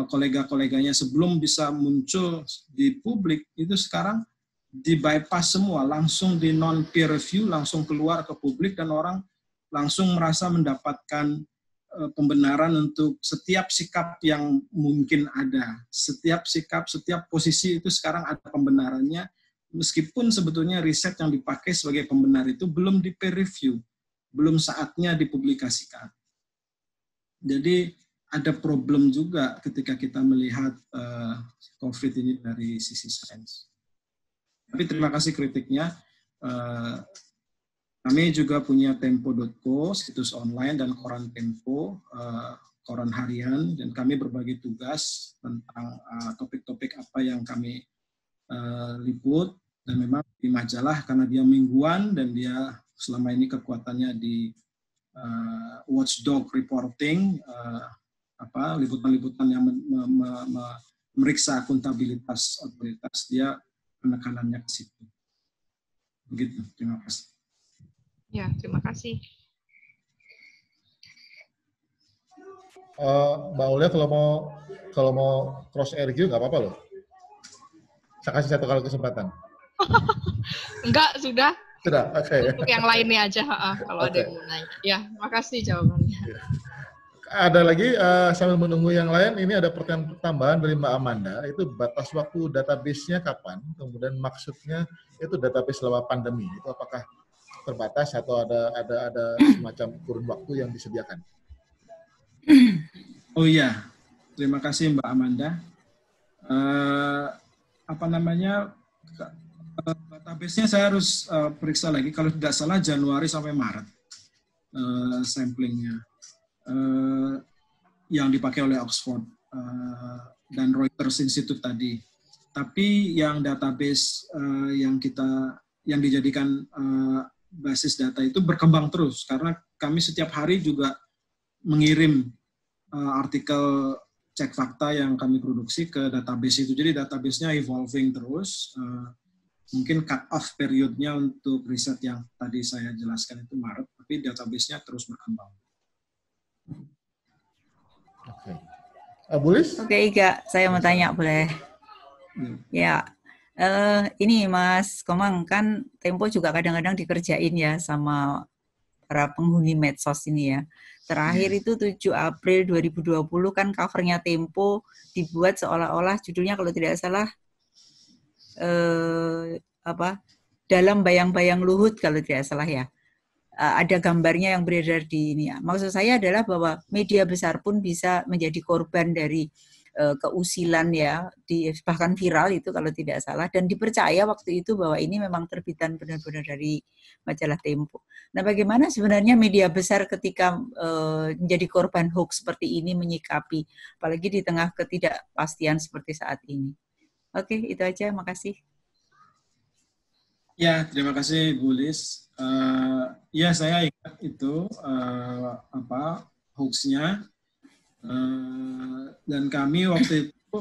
kolega-koleganya sebelum bisa muncul di publik, itu sekarang di bypass semua, langsung di non-peer review, langsung keluar ke publik dan orang langsung merasa mendapatkan pembenaran untuk setiap sikap yang mungkin ada. Setiap sikap, setiap posisi itu sekarang ada pembenarannya, meskipun sebetulnya riset yang dipakai sebagai pembenar itu belum di peer review, belum saatnya dipublikasikan. Jadi ada problem juga ketika kita melihat COVID ini dari sisi sains. Tapi terima kasih kritiknya. Kami juga punya tempo.co, situs online, dan koran Tempo, koran harian, dan kami berbagi tugas tentang topik-topik apa yang kami liput, dan memang di majalah karena dia mingguan dan dia selama ini kekuatannya di watchdog reporting, liputan-liputan yang memeriksa akuntabilitas otoritas, dia penekanannya ke situ. Begitu, terima kasih. Ya, terima kasih. Mbak Aulia kalau mau cross review nggak apa-apa loh. Saya kasih satu kali kesempatan. Enggak, sudah. Sudah, oke. Okay. Untuk yang lainnya aja, kalau ada yang mau nanya. Ya, makasih jawabannya. Ada lagi, sambil menunggu yang lain, ini ada pertanyaan tambahan dari Mbak Amanda, itu batas waktu database-nya kapan, kemudian maksudnya itu database selama pandemi, itu apakah terbatas atau ada semacam kurun waktu yang disediakan? Oh iya, terima kasih Mbak Amanda. Database-nya saya harus periksa lagi. Kalau tidak salah Januari sampai Maret samplingnya yang dipakai oleh Oxford dan Reuters Institute tadi. Tapi yang database yang dijadikan basis data itu berkembang terus karena kami setiap hari juga mengirim artikel cek fakta yang kami produksi ke database itu. Jadi database-nya evolving terus. Mungkin cut off periodnya untuk riset yang tadi saya jelaskan itu Maret, tapi database-nya terus berkembang. Oke. Bulis? Oke, Iga, saya mau tanya boleh? Ya. Ini Mas Komang, kan Tempo juga kadang-kadang dikerjain ya sama para penghuni medsos ini ya. Terakhir itu 7 April 2020 kan covernya Tempo dibuat seolah-olah judulnya kalau tidak salah dalam bayang-bayang Luhut kalau tidak salah ya. Ada gambarnya yang beredar di ini. Maksud saya adalah bahwa media besar pun bisa menjadi korban dari keusilan ya, bahkan viral itu kalau tidak salah, dan dipercaya waktu itu bahwa ini memang terbitan benar-benar dari majalah Tempo. Nah, bagaimana sebenarnya media besar ketika menjadi korban hoax seperti ini menyikapi, apalagi di tengah ketidakpastian seperti saat ini? Oke, itu aja, makasih. Ya, terima kasih Bu Lis. Ya, saya ingat itu hoax-nya. Dan kami waktu itu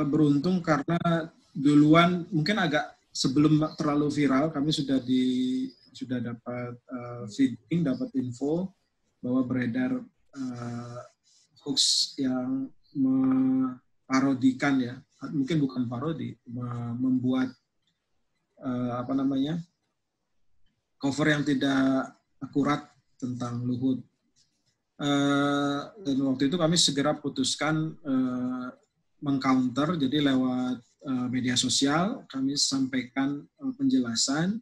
beruntung karena duluan mungkin agak sebelum terlalu viral kami sudah dapat feeding, dapat info bahwa beredar hoax yang parodikan ya, mungkin bukan parodi, membuat cover yang tidak akurat tentang Luhut. Dan waktu itu kami segera putuskan mengcounter, jadi lewat media sosial kami sampaikan penjelasan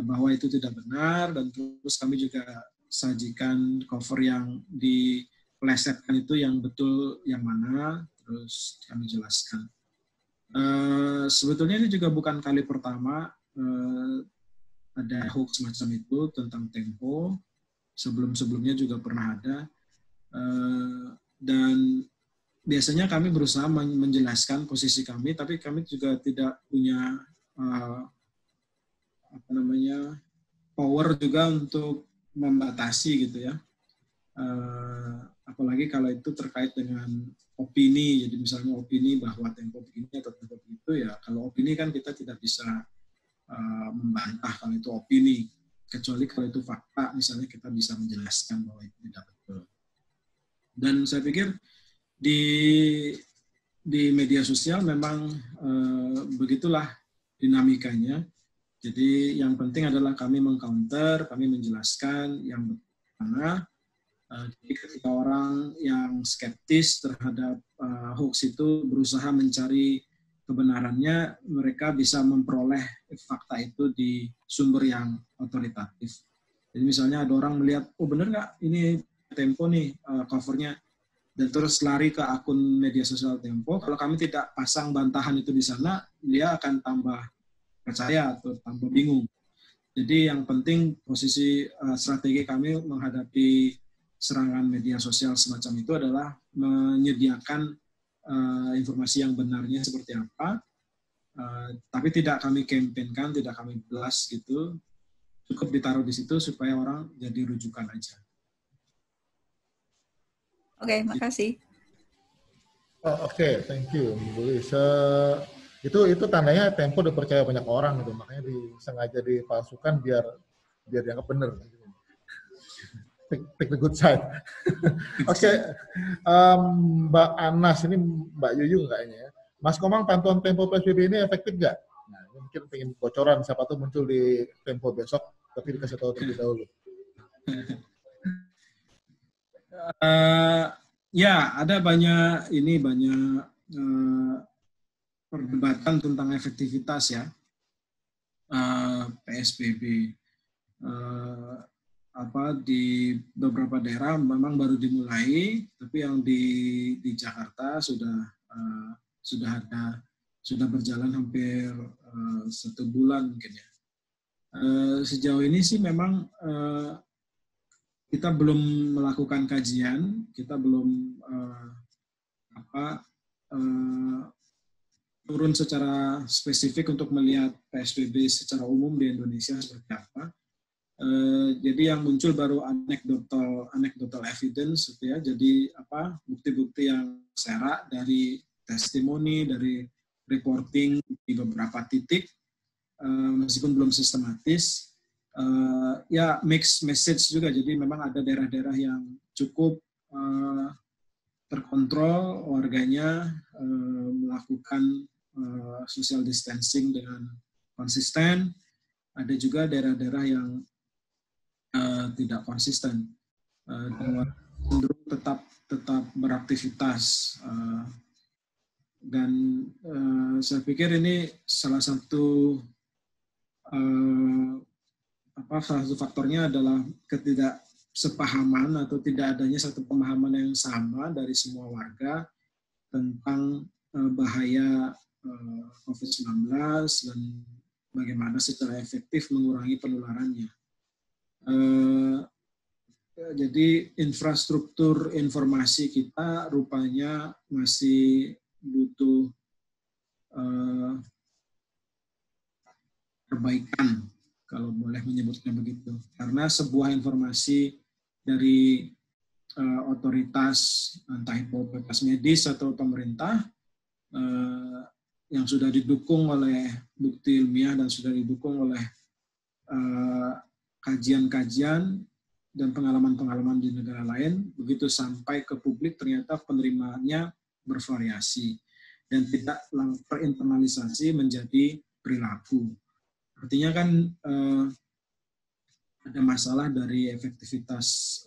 bahwa itu tidak benar, dan terus kami juga sajikan cover yang dipelesetkan itu yang betul yang mana, terus kami jelaskan. Sebetulnya ini juga bukan kali pertama ada hoax semacam itu tentang Tempo. Sebelum-sebelumnya juga pernah ada. Dan biasanya kami berusaha menjelaskan posisi kami, tapi kami juga tidak punya power juga untuk membatasi gitu ya. Apalagi kalau itu terkait dengan opini, jadi misalnya opini bahwa Tempo begini atau Tempo begitu ya. Kalau opini kan kita tidak bisa membantah kalau itu opini, kecuali kalau itu fakta, misalnya kita bisa menjelaskan bahwa itu tidak betul. Dan saya pikir di media sosial memang begitulah dinamikanya. Jadi yang penting adalah kami mengcounter, kami menjelaskan yang mana. Jadi ketika orang yang skeptis terhadap hoax itu berusaha mencari kebenarannya, mereka bisa memperoleh fakta itu di sumber yang otoritatif. Jadi misalnya ada orang melihat, oh benar nggak ini Tempo nih covernya, dan terus lari ke akun media sosial Tempo. Kalau kami tidak pasang bantahan itu di sana, dia akan tambah percaya atau tambah bingung. Jadi yang penting posisi strategi kami menghadapi serangan media sosial semacam itu adalah menyediakan informasi yang benarnya seperti apa, tapi tidak kami kampanyekan, tidak kami blast gitu, cukup ditaruh di situ supaya orang jadi rujukan aja. Oke, makasih. Oke, thank you, Bu Lis. Itu tandanya Tempo udah percaya banyak orang gitu, makanya sengaja dipalsukan biar dianggap benar. Take the good side. Oke, Mbak Anas, ini Mbak Yuyung kayaknya ya. Mas Komang, pantauan Tempo PSBB ini efektif nggak? Nah, ini mungkin pengen bocoran, siapa tuh muncul di Tempo besok, tapi dikasih tahu terlebih dahulu. Ya, ada banyak perdebatan tentang efektivitas ya PSBB. Di beberapa daerah memang baru dimulai, tapi yang di Jakarta sudah berjalan hampir 1 bulan mungkin ya. Sejauh ini sih memang kita belum melakukan kajian, kita belum turun secara spesifik untuk melihat PSBB secara umum di Indonesia seperti apa. Jadi yang muncul baru anecdotal evidence gitu ya. Jadi bukti-bukti yang serak dari testimoni, dari reporting di beberapa titik, meskipun belum sistematis. Ya mixed message juga, jadi memang ada daerah-daerah yang cukup terkontrol warganya, melakukan social distancing dengan konsisten. Ada juga daerah-daerah yang tidak konsisten, cenderung tetap beraktivitas, dan saya pikir ini salah satu faktornya adalah ketidaksepahaman atau tidak adanya satu pemahaman yang sama dari semua warga tentang bahaya COVID-19 dan bagaimana secara efektif mengurangi penularannya. Jadi infrastruktur informasi kita rupanya masih butuh perbaikan, kalau boleh menyebutnya begitu. Karena sebuah informasi dari otoritas, entah itu otoritas medis atau pemerintah, yang sudah didukung oleh bukti ilmiah dan sudah didukung oleh kajian-kajian dan pengalaman-pengalaman di negara lain, begitu sampai ke publik ternyata penerimaannya bervariasi dan tidak terinternalisasi menjadi perilaku. Artinya kan ada masalah dari efektivitas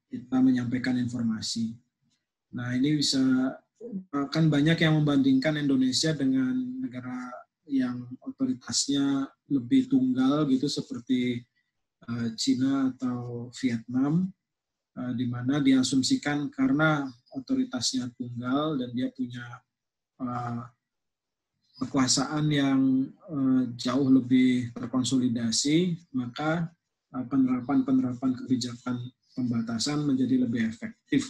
kita menyampaikan informasi. Nah, ini kan banyak yang membandingkan Indonesia dengan negara yang otoritasnya lebih tunggal gitu seperti Cina atau Vietnam. di mana diasumsikan karena otoritasnya tunggal dan dia punya kekuasaan yang jauh lebih terkonsolidasi, maka penerapan kebijakan pembatasan menjadi lebih efektif.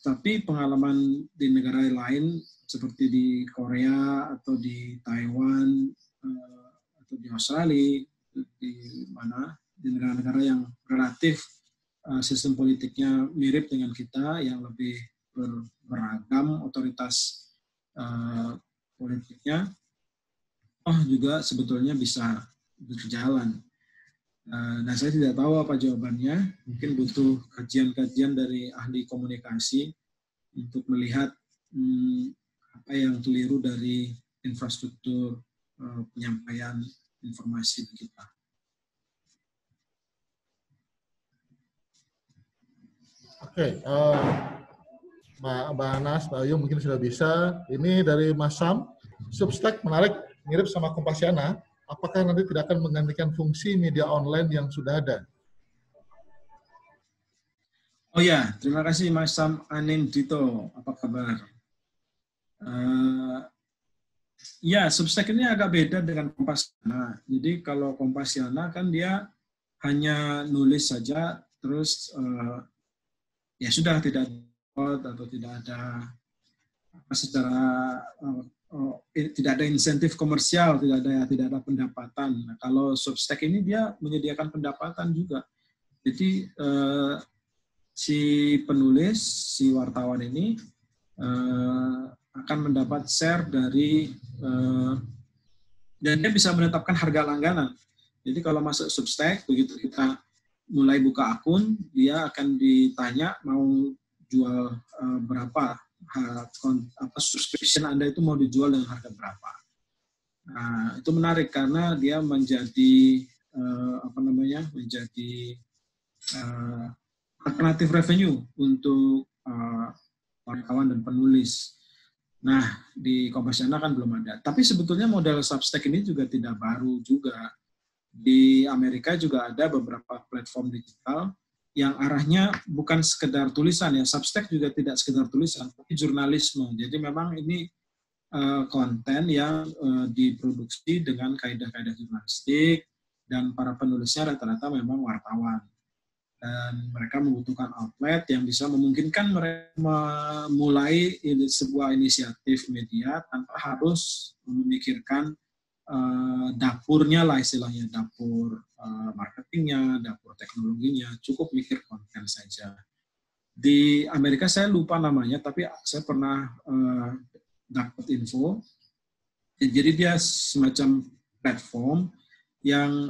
Tapi pengalaman di negara lain seperti di Korea atau di Taiwan atau di Australia, di negara-negara yang relatif sistem politiknya mirip dengan kita, yang lebih beragam otoritas politiknya, juga sebetulnya bisa berjalan. Nah, saya tidak tahu apa jawabannya. Mungkin butuh kajian-kajian dari ahli komunikasi untuk melihat apa yang keliru dari infrastruktur penyampaian informasi kita. Oke, Mbak Anas, Mbak Ayu mungkin sudah bisa. Ini dari Mas Sam, Substack menarik, mirip sama Kompasiana. Apakah nanti tidak akan menggantikan fungsi media online yang sudah ada? Oh ya, terima kasih Mas Sam Anin Dito. Apa kabar? Ya, Substack ini agak beda dengan Kompasiana. Jadi kalau Kompasiana kan dia hanya nulis saja, terus ya sudah, tidak atau tidak ada tidak ada insentif komersial, tidak ada pendapatan. Nah, kalau Substack ini dia menyediakan pendapatan juga. Jadi si penulis, si wartawan ini akan mendapat share dari dan dia bisa menetapkan harga langganan. Jadi kalau masuk Substack, begitu kita mulai buka akun, dia akan ditanya mau jual berapa, subscription Anda itu mau dijual dengan harga berapa. Nah, itu menarik karena dia menjadi alternatif revenue untuk wartawan dan penulis. Nah, di Kompasiana kan belum ada. Tapi sebetulnya model Substack ini juga tidak baru juga. Di Amerika juga ada beberapa platform digital yang arahnya bukan sekedar tulisan ya. Substack juga tidak sekedar tulisan, tapi jurnalisme. Jadi memang ini konten yang diproduksi dengan kaidah-kaidah jurnalistik, dan para penulisnya rata-rata memang wartawan. Dan mereka membutuhkan outlet yang bisa memungkinkan mereka memulai sebuah inisiatif media tanpa harus memikirkan dapurnya lah istilahnya, dapur marketingnya, dapur teknologinya, cukup mikir konten saja. Di Amerika saya lupa namanya, tapi saya pernah dapat info. Jadi dia semacam platform yang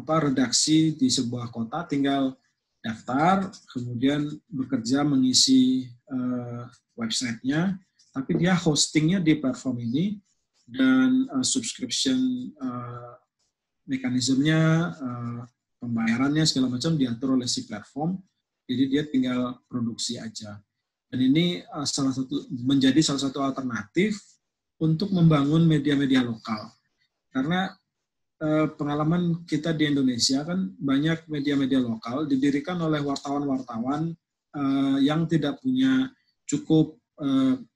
redaksi di sebuah kota tinggal daftar, kemudian bekerja mengisi websitenya, tapi dia hostingnya di platform ini, dan subscription mekanismenya, pembayarannya segala macam diatur oleh si platform. Jadi dia tinggal produksi aja. Dan ini menjadi salah satu alternatif untuk membangun media-media lokal. Karena pengalaman kita di Indonesia kan banyak media-media lokal didirikan oleh wartawan-wartawan yang tidak punya cukup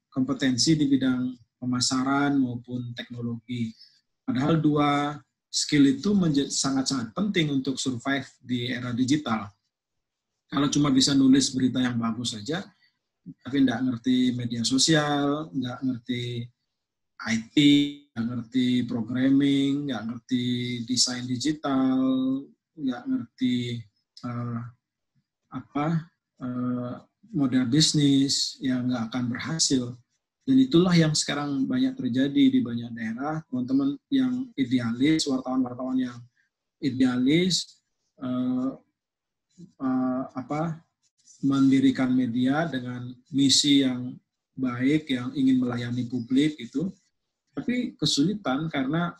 kompetensi di bidang pemasaran maupun teknologi. Padahal dua skill itu sangat-sangat penting untuk survive di era digital. Kalau cuma bisa nulis berita yang bagus saja, tapi nggak ngerti media sosial, nggak ngerti IT, nggak ngerti programming, nggak ngerti desain digital, nggak ngerti model bisnis, ya nggak akan berhasil. Dan itulah yang sekarang banyak terjadi di banyak daerah. Teman-teman yang idealis, wartawan-wartawan yang idealis, mendirikan media dengan misi yang baik, yang ingin melayani publik itu, tapi kesulitan karena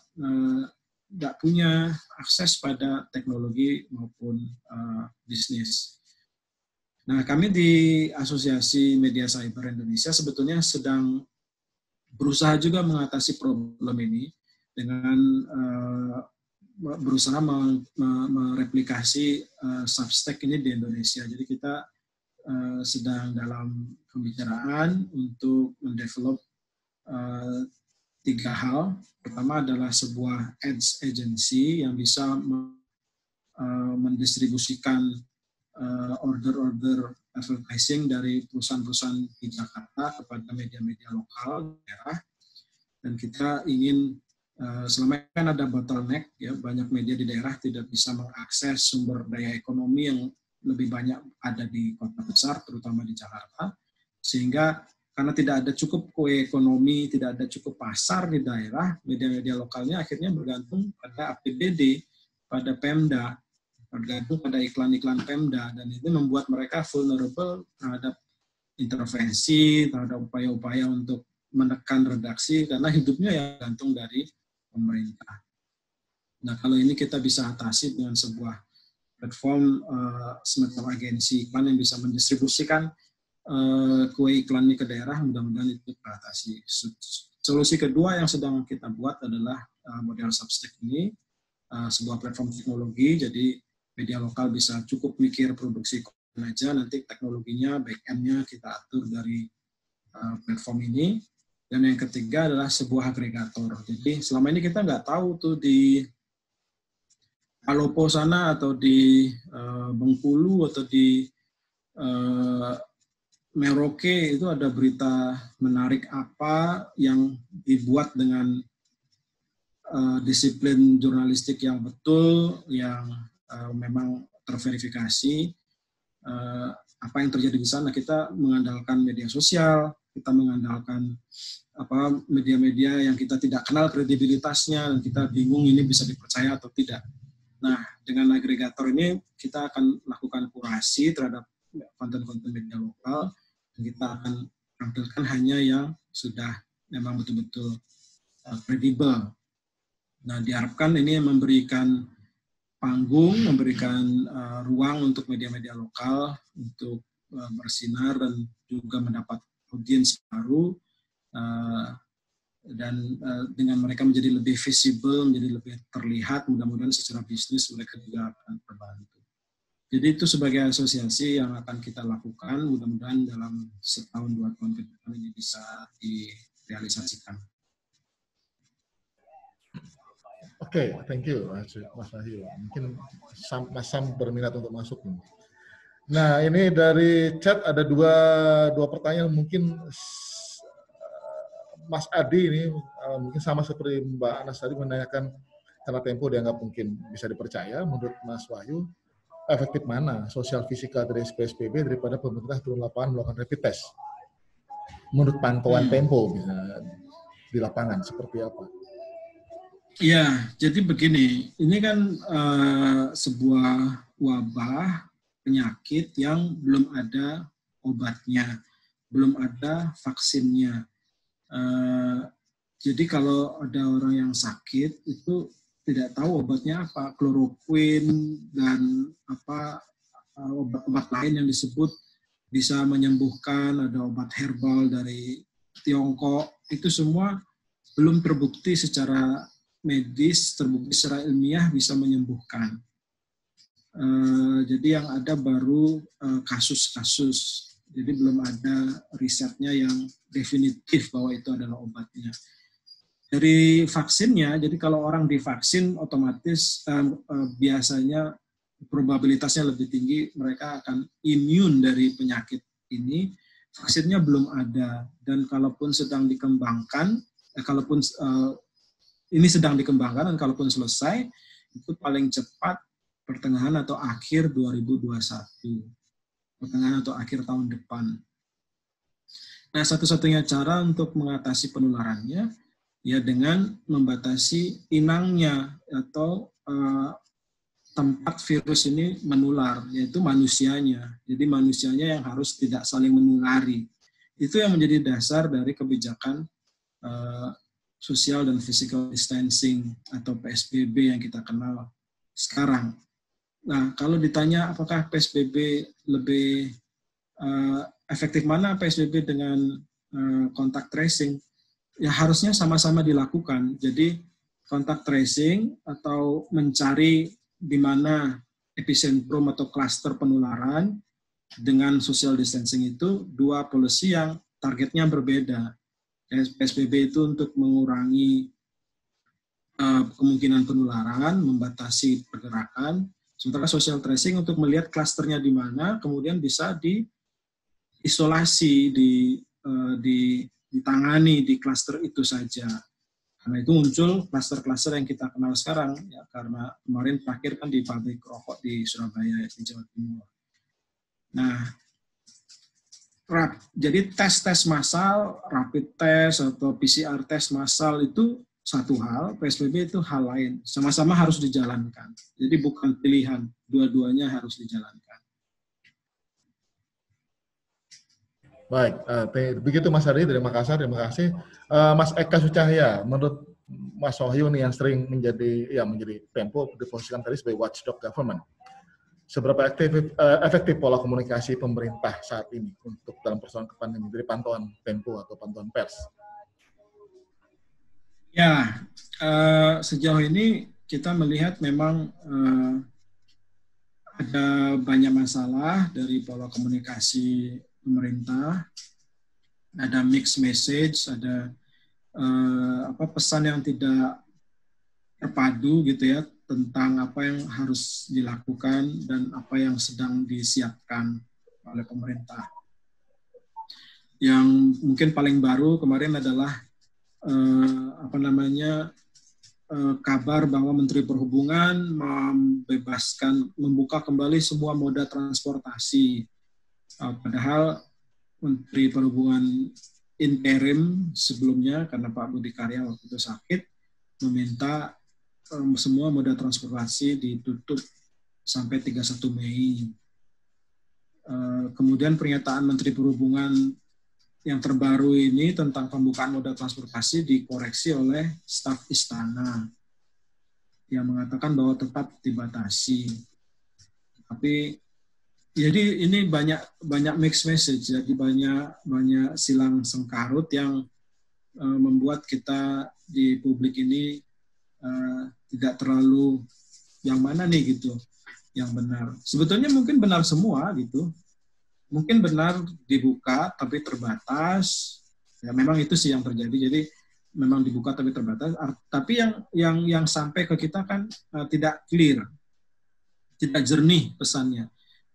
nggak punya akses pada teknologi maupun bisnis. Nah, kami di Asosiasi Media Cyber Indonesia sebetulnya sedang berusaha juga mengatasi problem ini dengan berusaha mereplikasi Substack ini di Indonesia. Jadi kita sedang dalam pembicaraan untuk mendevelop 3 hal. Pertama adalah sebuah ads agency yang bisa mendistribusikan order-order advertising dari perusahaan-perusahaan di Jakarta kepada media-media lokal daerah. Dan kita ingin, selama ini kan ada bottleneck, ya, banyak media di daerah tidak bisa mengakses sumber daya ekonomi yang lebih banyak ada di kota besar, terutama di Jakarta, sehingga karena tidak ada cukup kue ekonomi, tidak ada cukup pasar di daerah, media-media lokalnya akhirnya bergantung pada APBD, pada Pemda, bergantung pada iklan-iklan Pemda, dan itu membuat mereka vulnerable terhadap intervensi, terhadap upaya-upaya untuk menekan redaksi, karena hidupnya yang gantung dari pemerintah. Nah, kalau ini kita bisa atasi dengan sebuah platform semacam agensi iklan yang bisa mendistribusikan kue iklan ini ke daerah, mudah-mudahan itu teratasi. Solusi kedua yang sedang kita buat adalah model Substack ini, sebuah platform teknologi, jadi media lokal bisa cukup mikir produksi konten aja, nanti teknologinya, back-end-nya kita atur dari platform ini. Dan yang ketiga adalah sebuah agregator. Jadi selama ini kita nggak tahu tuh di Palopo sana atau di Bengkulu atau di Merauke itu ada berita menarik apa yang dibuat dengan disiplin jurnalistik yang betul, yang memang terverifikasi. Apa yang terjadi di sana, kita mengandalkan media sosial, kita mengandalkan media-media yang kita tidak kenal kredibilitasnya, dan kita bingung ini bisa dipercaya atau tidak. Nah, dengan agregator ini kita akan lakukan kurasi terhadap konten-konten media lokal, dan kita akan tampilkan hanya yang sudah memang betul-betul kredibel. Nah, diharapkan ini memberikan panggung, memberikan ruang untuk media-media lokal untuk bersinar dan juga mendapat audiens baru, dan dengan mereka menjadi lebih visible, menjadi lebih terlihat, mudah-mudahan secara bisnis mereka juga akan terbantu. Jadi itu sebagai asosiasi yang akan kita lakukan, mudah-mudahan dalam 1-2 tahun ke depan ini bisa direalisasikan. Oke, thank you Mas Wahyu. Mungkin Mas Sam berminat untuk masuk. Nah, ini dari chat ada dua pertanyaan, mungkin Mas Adi ini mungkin sama seperti Mbak Anas tadi menanyakan, karena Tempo dianggap mungkin bisa dipercaya, menurut Mas Wahyu, efektif mana sosial fisikal dari PSBB daripada pemerintah turun lapangan melakukan rapid test? Menurut pantauan Tempo bisa di lapangan seperti apa? Ya, jadi begini, ini kan sebuah wabah penyakit yang belum ada obatnya, belum ada vaksinnya. Jadi kalau ada orang yang sakit itu tidak tahu obatnya apa, kloroquine dan obat-obat lain yang disebut bisa menyembuhkan, ada obat herbal dari Tiongkok, itu semua belum terbukti secara medis, terbukti secara ilmiah bisa menyembuhkan. Jadi yang ada baru kasus-kasus. Jadi belum ada risetnya yang definitif bahwa itu adalah obatnya. Dari vaksinnya, jadi kalau orang divaksin otomatis biasanya probabilitasnya lebih tinggi mereka akan imun dari penyakit ini. Vaksinnya belum ada, dan kalaupun sedang dikembangkan, ini sedang dikembangkan, dan kalaupun selesai itu paling cepat pertengahan atau akhir 2021. Pertengahan atau akhir tahun depan. Nah, satu-satunya cara untuk mengatasi penularannya ya dengan membatasi inangnya atau tempat virus ini menular, yaitu manusianya. Jadi manusianya yang harus tidak saling menulari. Itu yang menjadi dasar dari kebijakan social dan physical distancing atau PSBB yang kita kenal sekarang. Nah, kalau ditanya apakah PSBB lebih efektif mana PSBB dengan kontak tracing, ya harusnya sama-sama dilakukan. Jadi kontak tracing atau mencari di mana epicentrum atau klaster penularan dengan social distancing itu dua policy yang targetnya berbeda. PSBB itu untuk mengurangi kemungkinan penularan, membatasi pergerakan, sementara social tracing untuk melihat klasternya di mana, kemudian bisa diisolasi, ditangani di klaster itu saja. Karena itu muncul klaster-klaster yang kita kenal sekarang, ya, karena kemarin terakhir kan di pabrik rokok di Surabaya, di Jawa Timur. Nah, jadi tes massal, rapid test atau PCR test massal itu satu hal, PSBB itu hal lain. Sama-sama harus dijalankan. Jadi bukan pilihan, dua-duanya harus dijalankan. Baik, begitu Mas Hari dari Makassar, terima kasih. Mas Eka Sucahya, menurut Mas Wahyu nih yang sering menjadi Pempo diposisikan tadi sebagai watchdog government. Seberapa efektif pola komunikasi pemerintah saat ini untuk dalam persoalan pandemi dari pantauan Pempo atau pantauan pers? Ya, sejauh ini kita melihat memang ada banyak masalah dari pola komunikasi pemerintah, ada mixed message, ada pesan yang tidak terpadu gitu ya tentang apa yang harus dilakukan dan apa yang sedang disiapkan oleh pemerintah. Yang mungkin paling baru kemarin adalah kabar bahwa Menteri Perhubungan membuka kembali semua moda transportasi. Padahal Menteri Perhubungan interim sebelumnya karena Pak Budi Karya waktu itu sakit meminta semua moda transportasi ditutup sampai 31 Mei. Kemudian pernyataan Menteri Perhubungan yang terbaru ini tentang pembukaan moda transportasi dikoreksi oleh staf istana yang mengatakan bahwa tetap dibatasi. Tapi jadi ini banyak mixed message, jadi banyak silang sengkarut yang membuat kita di publik ini tidak terlalu yang mana nih gitu, yang benar. Sebetulnya mungkin benar semua gitu. Mungkin benar dibuka tapi terbatas. Ya memang itu sih yang terjadi. Jadi memang dibuka tapi terbatas. Tapi yang sampai ke kita kan tidak clear, tidak jernih pesannya.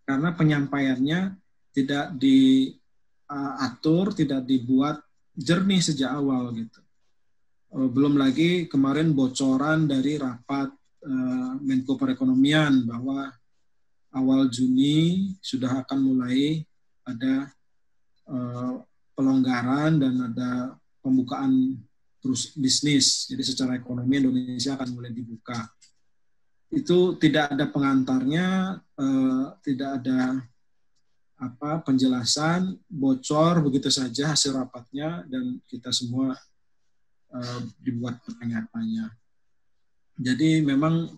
Karena penyampaiannya tidak diatur, tidak dibuat jernih sejak awal gitu. Belum lagi kemarin bocoran dari rapat Menko Perekonomian bahwa awal Juni sudah akan mulai ada pelonggaran dan ada pembukaan terus bisnis. Jadi secara ekonomi Indonesia akan mulai dibuka. Itu tidak ada pengantarnya, tidak ada penjelasan, bocor begitu saja hasil rapatnya dan kita semua dibuat pertanyaan-tanya. Jadi memang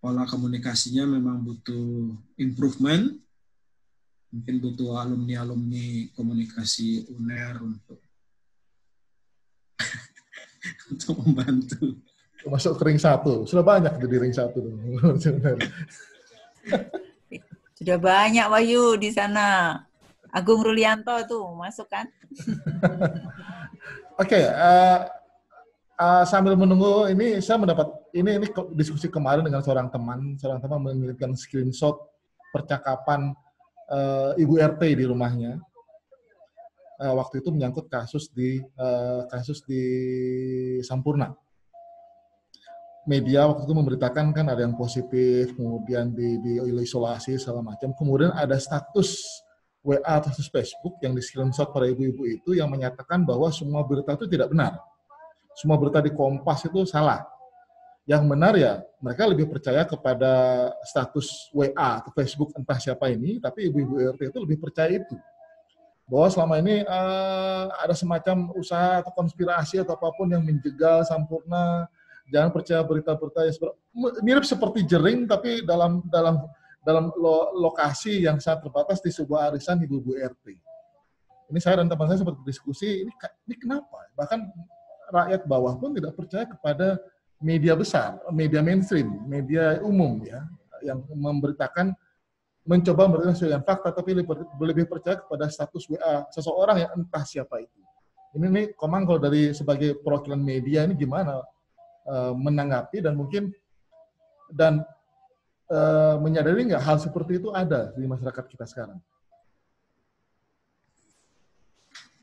pola komunikasinya memang butuh improvement, mungkin butuh alumni komunikasi UNER untuk membantu. Masuk ke ring 1, sudah banyak di ring 1. Sudah banyak Wahyu di sana. Agung Rulianto tuh masuk kan? Oke, sambil menunggu ini saya mendapat ini diskusi kemarin dengan seorang teman mengirimkan screenshot percakapan Ibu RT di rumahnya. Waktu itu menyangkut kasus di Sampurna. Media waktu itu memberitakan kan ada yang positif, kemudian di isolasi segala macam. Kemudian ada status WA atau status Facebook yang di screenshot para ibu-ibu itu yang menyatakan bahwa semua berita itu tidak benar. Semua berita di Kompas itu salah. Yang benar ya mereka lebih percaya kepada status WA atau Facebook entah siapa ini, tapi ibu-ibu RT itu lebih percaya itu. Bahwa selama ini ada semacam usaha atau konspirasi atau apapun yang menjegal Sampurna. Jangan percaya berita-berita yang mirip seperti jering, tapi dalam lokasi yang sangat terbatas di sebuah arisan ibu-ibu RT. Ini saya dan teman saya sempat berdiskusi, ini kenapa? Bahkan rakyat bawah pun tidak percaya kepada media besar, media mainstream, media umum ya, yang mencoba memberikan sesuatu yang fakta, tapi lebih percaya kepada status WA seseorang yang entah siapa itu. Ini nih, Komang kalau dari sebagai perwakilan media ini gimana menanggapi dan mungkin menyadari nggak hal seperti itu ada di masyarakat kita sekarang?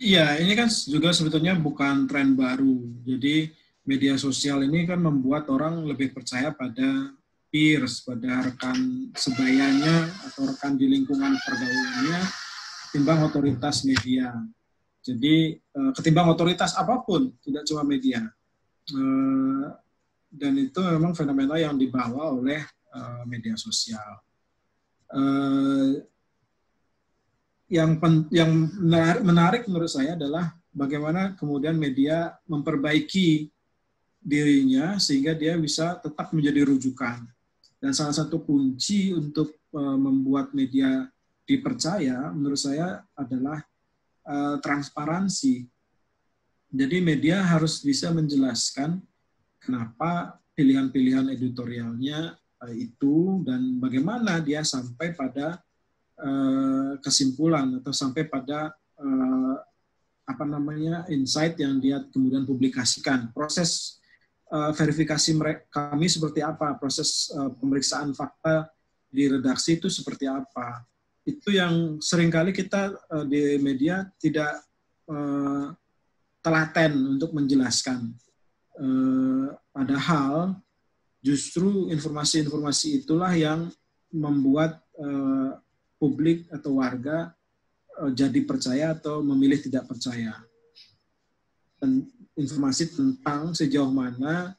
Iya, ini kan juga sebetulnya bukan tren baru. Jadi media sosial ini kan membuat orang lebih percaya pada peers, pada rekan sebayanya atau rekan di lingkungan pergaulannya ketimbang otoritas media. Jadi ketimbang otoritas apapun, tidak cuma media. Dan itu memang fenomena yang dibawa oleh media sosial. Yang menarik menurut saya adalah bagaimana kemudian media memperbaiki dirinya sehingga dia bisa tetap menjadi rujukan. Dan salah satu kunci untuk membuat media dipercaya menurut saya adalah transparansi. Jadi media harus bisa menjelaskan kenapa pilihan-pilihan editorialnya itu dan bagaimana dia sampai pada kesimpulan atau sampai pada insight yang dia kemudian publikasikan. Proses verifikasi kami seperti apa, proses pemeriksaan fakta di redaksi itu seperti apa. Itu yang seringkali kita di media tidak telaten untuk menjelaskan. Padahal justru informasi-informasi itulah yang membuat publik atau warga jadi percaya atau memilih tidak percaya. Dan informasi tentang sejauh mana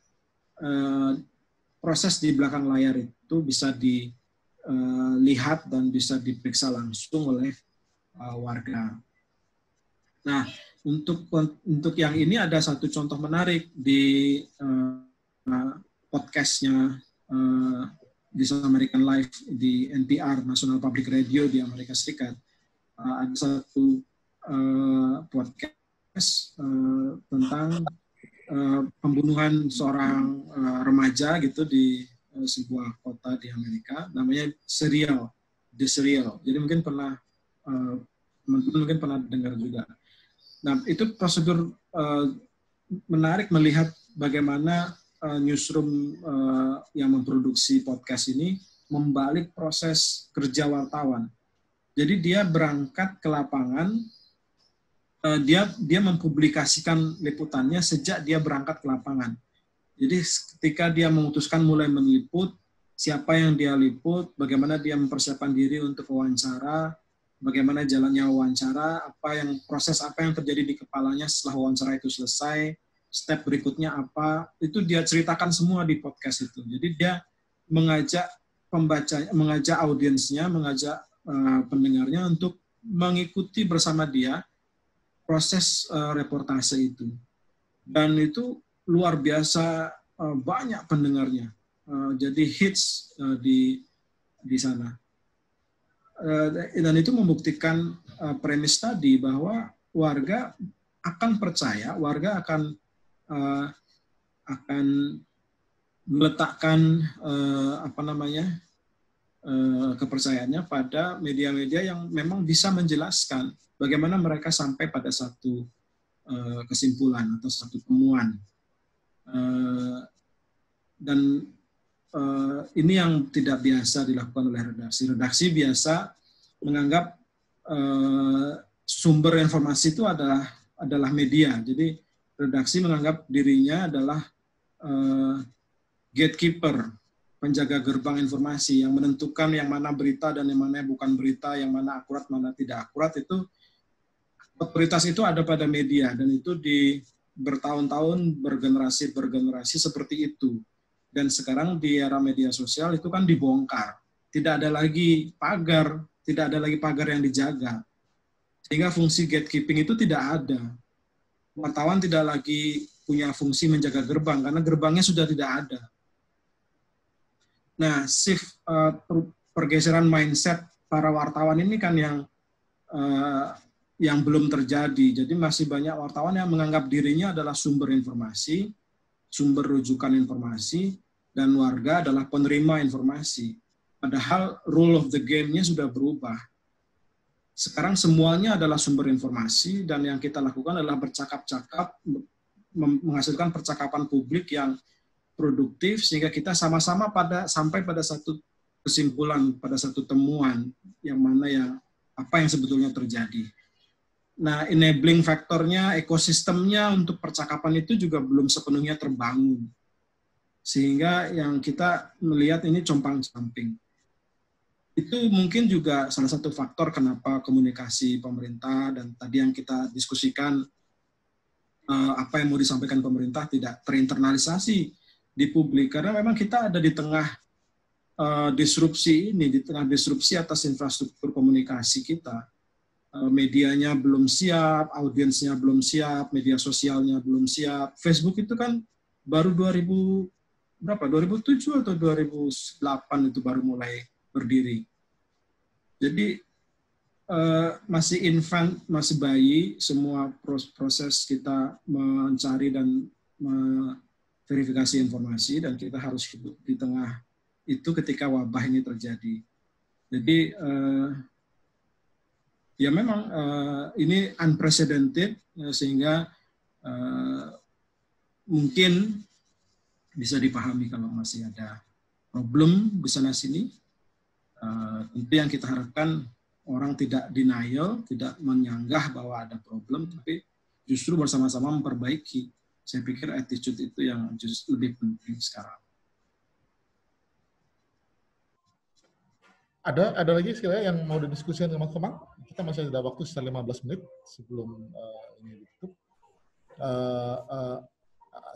proses di belakang layar itu bisa dilihat dan bisa diperiksa langsung oleh warga. Nah, untuk yang ini ada satu contoh menarik di podcastnya This American Life di NPR, National Public Radio di Amerika Serikat. Ada satu podcast tentang pembunuhan seorang remaja gitu di sebuah kota di Amerika, namanya The Serial. Jadi mungkin teman-teman mungkin pernah dengar juga. Nah, itu prosedur menarik melihat bagaimana newsroom yang memproduksi podcast ini membalik proses kerja wartawan. Jadi dia berangkat ke lapangan, dia mempublikasikan liputannya sejak dia berangkat ke lapangan. Jadi ketika dia memutuskan mulai meliput, siapa yang dia liput, bagaimana dia mempersiapkan diri untuk wawancara, bagaimana jalannya wawancara, proses apa yang terjadi di kepalanya setelah wawancara itu selesai, step berikutnya apa, itu dia ceritakan semua di podcast itu. Jadi dia mengajak mengajak audiensnya, mengajak pendengarnya untuk mengikuti bersama dia proses reportase itu. Dan itu luar biasa banyak pendengarnya. Jadi hits di sana. Dan itu membuktikan premis tadi bahwa warga akan percaya, warga akan meletakkan kepercayaannya pada media-media yang memang bisa menjelaskan bagaimana mereka sampai pada satu kesimpulan atau satu temuan. Dan ini yang tidak biasa dilakukan oleh redaksi. Redaksi biasa menganggap sumber informasi itu adalah media. Jadi redaksi menganggap dirinya adalah gatekeeper, penjaga gerbang informasi yang menentukan yang mana berita dan yang mana bukan berita, yang mana akurat, mana tidak akurat. Itu otoritas itu ada pada media dan itu bertahun-tahun bergenerasi seperti itu. Dan sekarang di era media sosial itu kan dibongkar. Tidak ada lagi pagar yang dijaga. Sehingga fungsi gatekeeping itu tidak ada. Wartawan tidak lagi punya fungsi menjaga gerbang karena gerbangnya sudah tidak ada. Nah, pergeseran mindset para wartawan ini kan yang belum terjadi. Jadi masih banyak wartawan yang menganggap dirinya adalah sumber informasi, sumber rujukan informasi, dan warga adalah penerima informasi. Padahal rule of the game-nya sudah berubah. Sekarang semuanya adalah sumber informasi, dan yang kita lakukan adalah bercakap-cakap, menghasilkan percakapan publik yang produktif, sehingga kita sama-sama sampai pada satu kesimpulan, pada satu temuan, yang mana apa yang sebetulnya terjadi. Nah, enabling faktornya, ekosistemnya untuk percakapan itu juga belum sepenuhnya terbangun. Sehingga yang kita melihat ini compang-camping. Itu mungkin juga salah satu faktor kenapa komunikasi pemerintah dan tadi yang kita diskusikan, apa yang mau disampaikan pemerintah tidak terinternalisasi di publik. Karena memang kita ada di tengah disrupsi ini, di tengah disrupsi atas infrastruktur komunikasi kita. Medianya belum siap, audiensnya belum siap, media sosialnya belum siap. Facebook itu kan baru 2007 atau 2008 itu baru mulai berdiri. Jadi masih infant, masih bayi, semua proses kita mencari dan verifikasi informasi, dan kita harus hidup di tengah itu ketika wabah ini terjadi. Jadi ya memang ini unprecedented, sehingga mungkin bisa dipahami kalau masih ada problem di sana-sini. Tentu yang kita harapkan orang tidak denial, tidak menyanggah bahwa ada problem, tapi justru bersama-sama memperbaiki. Saya pikir attitude itu yang justru lebih penting sekarang. Ada lagi sekiranya yang mau didiskusikan dengan Mas Komang? Kita masih ada waktu sekitar 15 menit sebelum ini ditutup.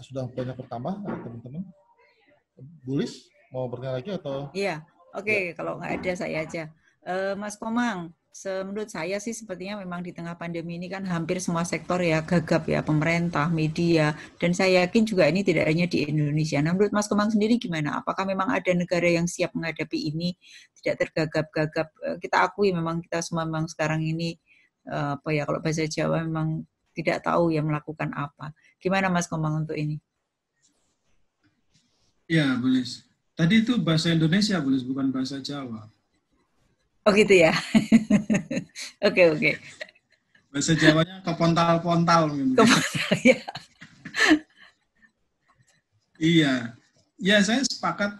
Sudah banyak bertambah teman-teman. Bulis mau bertanya lagi atau? Iya, oke. Kalau nggak ada saya aja. Mas Komang, menurut saya sih sepertinya memang di tengah pandemi ini kan hampir semua sektor ya gagap ya, pemerintah, media, dan saya yakin juga ini tidak hanya di Indonesia. Nah, menurut Mas Komang sendiri gimana? Apakah memang ada negara yang siap menghadapi ini, tidak tergagap-gagap? Kita akui memang kita semua memang sekarang ini kalau bahasa Jawa memang tidak tahu ya melakukan apa. Gimana Mas Komang untuk ini? Ya, Bulis. Tadi itu bahasa Indonesia, Bulis, bukan bahasa Jawa. Oh gitu ya. Oke. Bahasa Jawanya kepontal-pontal. Ya. Iya. Ya, saya sepakat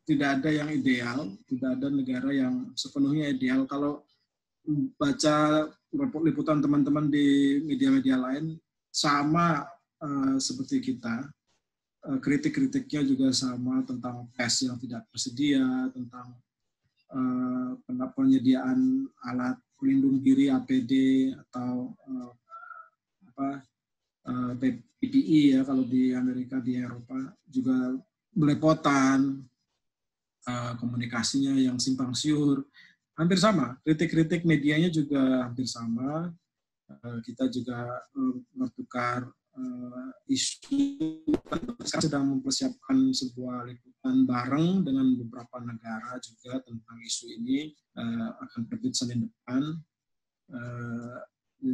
tidak ada yang ideal, tidak ada negara yang sepenuhnya ideal. Kalau baca liputan teman-teman di media-media lain, sama seperti kita, kritik-kritiknya juga sama tentang tes yang tidak tersedia, tentang penyediaan alat pelindung diri APD atau PPE ya kalau di Amerika, di Eropa juga belepotan, komunikasinya yang simpang siur, hampir sama. Kritik-kritik medianya juga hampir sama. Kita juga bertukar isu. Sekarang sedang mempersiapkan sebuah liputan bareng dengan beberapa negara juga tentang isu ini, akan terbit Senin depan.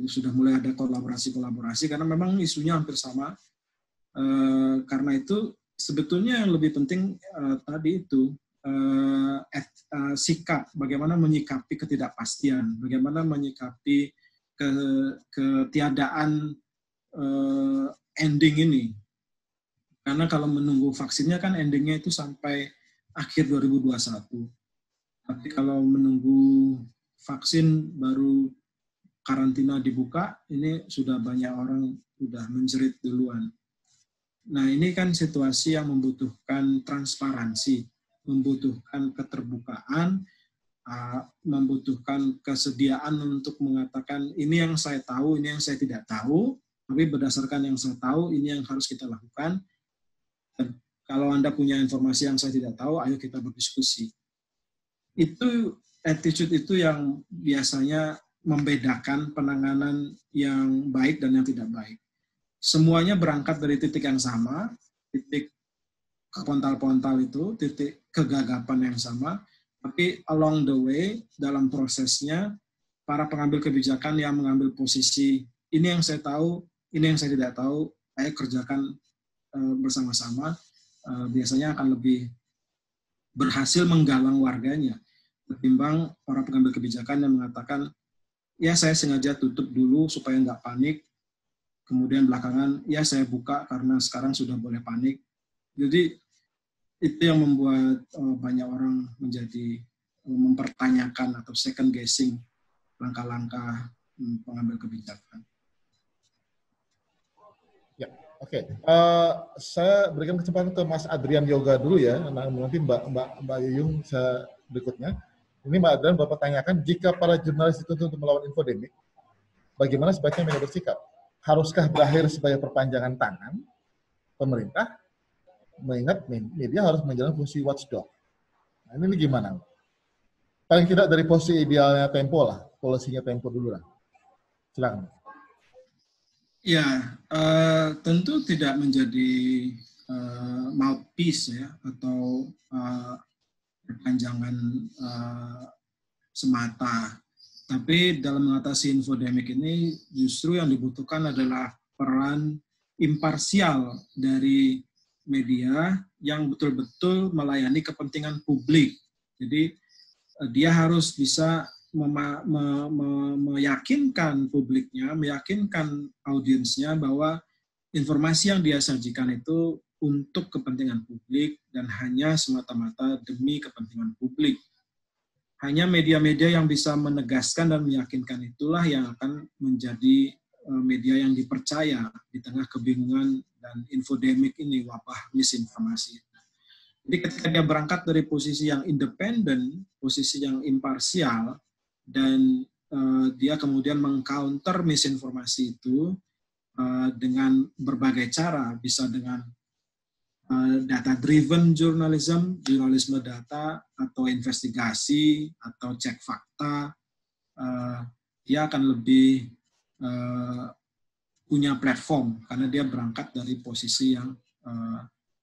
Sudah mulai ada kolaborasi karena memang isunya hampir sama. Karena itu sebetulnya yang lebih penting tadi itu sikap, bagaimana menyikapi ketidakpastian, bagaimana menyikapi ketiadaan ending ini. Karena kalau menunggu vaksinnya kan endingnya itu sampai akhir 2021. Tapi kalau menunggu vaksin baru karantina dibuka, ini sudah banyak orang sudah menjerit duluan. Nah, ini kan situasi yang membutuhkan transparansi, membutuhkan keterbukaan, membutuhkan kesediaan untuk mengatakan ini yang saya tahu, ini yang saya tidak tahu, tapi berdasarkan yang saya tahu, ini yang harus kita lakukan. Dan kalau Anda punya informasi yang saya tidak tahu, ayo kita berdiskusi. Itu attitude itu yang biasanya membedakan penanganan yang baik dan yang tidak baik. Semuanya berangkat dari titik yang sama, titik kepontal-pontal itu, titik kegagapan yang sama, tapi along the way, dalam prosesnya, para pengambil kebijakan yang mengambil posisi ini yang saya tahu, ini yang saya tidak tahu, ayo kerjakan bersama-sama, biasanya akan lebih berhasil menggalang warganya ketimbang para pengambil kebijakan yang mengatakan, ya saya sengaja tutup dulu supaya nggak panik, kemudian belakangan, ya saya buka karena sekarang sudah boleh panik. Jadi itu yang membuat banyak orang menjadi mempertanyakan atau second guessing langkah-langkah pengambil kebijakan. Ya, oke. Saya berikan kesempatan ke Mas Adrian Yoga dulu ya. Nanti Mbak Yuyung berikutnya. Ini Mbak Adrian Bapak tanyakan, jika para jurnalis dituntut untuk melawan infodemik, bagaimana sebaiknya mereka bersikap? Haruskah berakhir sebagai perpanjangan tangan pemerintah? Mengingat media harus menjalankan fungsi watchdog. Nah, ini gimana? Paling tidak dari posisi idealnya Tempo lah, polisinya Tempo dulu lah. Silakan. Ya, tentu tidak menjadi mouthpiece ya atau perpanjangan semata. Tapi dalam mengatasi infodemik ini justru yang dibutuhkan adalah peran imparsial dari media yang betul-betul melayani kepentingan publik. Jadi dia harus bisa meyakinkan publiknya, meyakinkan audiensnya bahwa informasi yang dia sajikan itu untuk kepentingan publik dan hanya semata-mata demi kepentingan publik. Hanya media-media yang bisa menegaskan dan meyakinkan itulah yang akan menjadi media yang dipercaya di tengah kebingungan dan infodemik ini, wabah misinformasi. Jadi ketika dia berangkat dari posisi yang independen, posisi yang imparsial, dan dia kemudian mengcounter misinformasi itu dengan berbagai cara, bisa dengan data-driven journalism, jurnalisme data, atau investigasi, atau cek fakta, dia akan lebih punya platform, karena dia berangkat dari posisi yang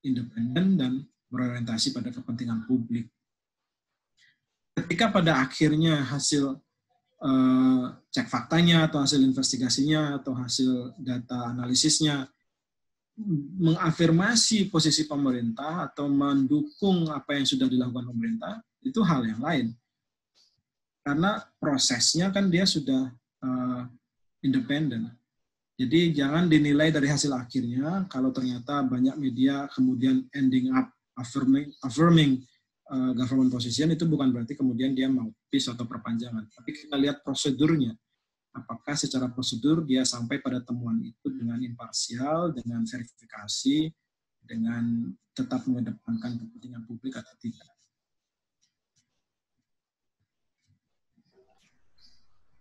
independen dan berorientasi pada kepentingan publik. Ketika pada akhirnya hasil cek faktanya, atau hasil investigasinya, atau hasil data analisisnya mengafirmasi posisi pemerintah atau mendukung apa yang sudah dilakukan pemerintah, itu hal yang lain. Karena prosesnya kan dia sudah independen. Jadi jangan dinilai dari hasil akhirnya. Kalau ternyata banyak media kemudian ending up affirming government position, itu bukan berarti kemudian dia mouthpiece atau perpanjangan. Tapi kita lihat prosedurnya. Apakah secara prosedur dia sampai pada temuan itu dengan imparsial, dengan verifikasi, dengan tetap mengedepankan kepentingan publik atau tidak.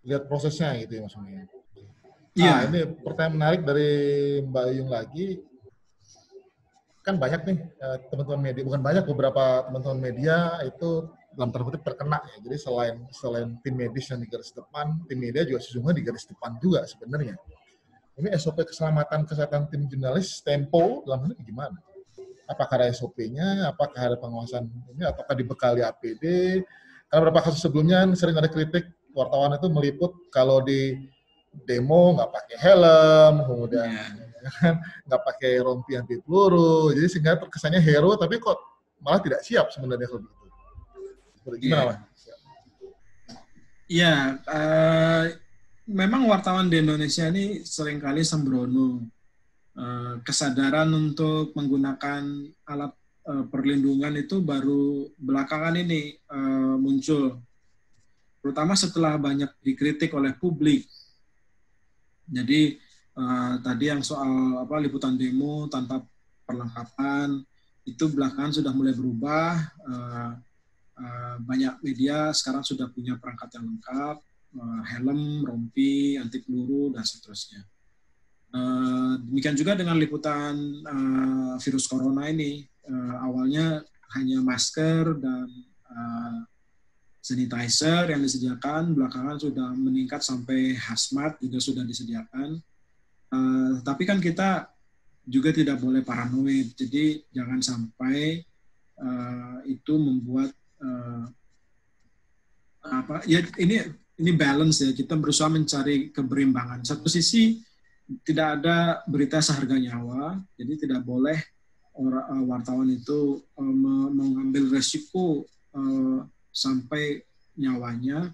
Lihat prosesnya gitu ya maksudnya. Iya. Ini pertanyaan menarik dari Mbak Yung lagi. Kan banyak nih teman-teman media, bukan banyak, beberapa teman-teman media itu dalam tanda kutip terkena ya. Jadi selain tim medis yang di garis depan, tim media juga sesungguhnya di garis depan juga sebenarnya. Ini SOP keselamatan kesehatan tim jurnalis Tempo dalam hal ini gimana? Apakah ada SOP-nya? Apakah ada pengawasan ini? Ataukah dibekali APD? Karena beberapa kasus sebelumnya sering ada kritik wartawan itu meliput kalau di demo nggak pakai helm, kemudian nggak pakai rompi anti peluru, jadi sehingga terkesannya hero, tapi kok malah tidak siap sebenarnya kalau begitu. Gimana, Mas? Ya, memang wartawan di Indonesia ini seringkali sembrono. Kesadaran untuk menggunakan alat perlindungan itu baru belakangan ini muncul, terutama setelah banyak dikritik oleh publik. Jadi tadi yang soal liputan demo tanpa perlengkapan itu belakangan sudah mulai berubah. Banyak media sekarang sudah punya perangkat yang lengkap, helm, rompi, anti peluru, dan seterusnya. Demikian juga dengan liputan virus corona ini. Awalnya hanya masker dan sanitizer yang disediakan, belakangan sudah meningkat sampai hazmat juga sudah disediakan. Tapi kan kita juga tidak boleh paranoid, jadi jangan sampai itu membuat ini balance ya, kita berusaha mencari keberimbangan. Satu sisi tidak ada berita seharga nyawa, jadi tidak boleh wartawan itu mengambil resiko sampai nyawanya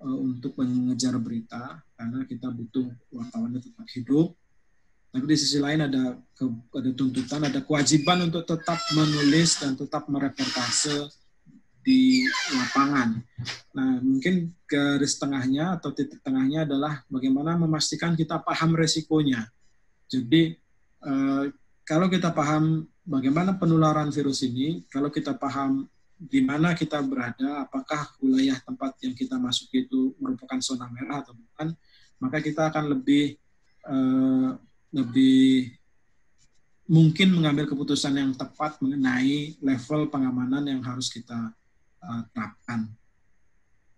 untuk mengejar berita, karena kita butuh wartawannya tetap hidup. Tapi di sisi lain ada tuntutan, ada kewajiban untuk tetap menulis dan tetap mereportase di lapangan. Nah, mungkin garis tengahnya atau titik tengahnya adalah bagaimana memastikan kita paham resikonya. Jadi, kalau kita paham bagaimana penularan virus ini, kalau kita paham di mana kita berada, apakah wilayah tempat yang kita masuki itu merupakan zona merah atau bukan, maka kita akan lebih mungkin mengambil keputusan yang tepat mengenai level pengamanan yang harus kita terapkan.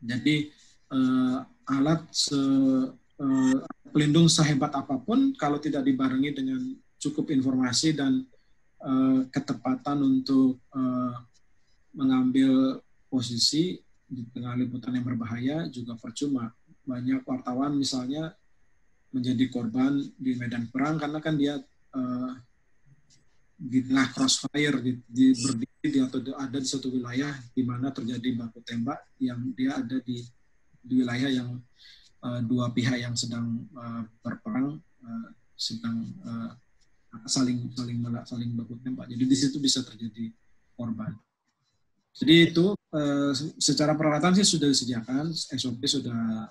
Jadi alat pelindung sehebat apapun kalau tidak dibarengi dengan cukup informasi dan ketepatan untuk mengambil posisi di tengah liputan yang berbahaya juga percuma. Banyak wartawan misalnya menjadi korban di medan perang karena kan dia di tengah crossfire, berdiri atau ada di suatu wilayah di mana terjadi baku tembak, yang dia ada di wilayah yang dua pihak yang sedang berperang sedang saling baku tembak. Jadi di situ bisa terjadi korban. Jadi itu secara peralatan sih sudah disediakan, SOP sudah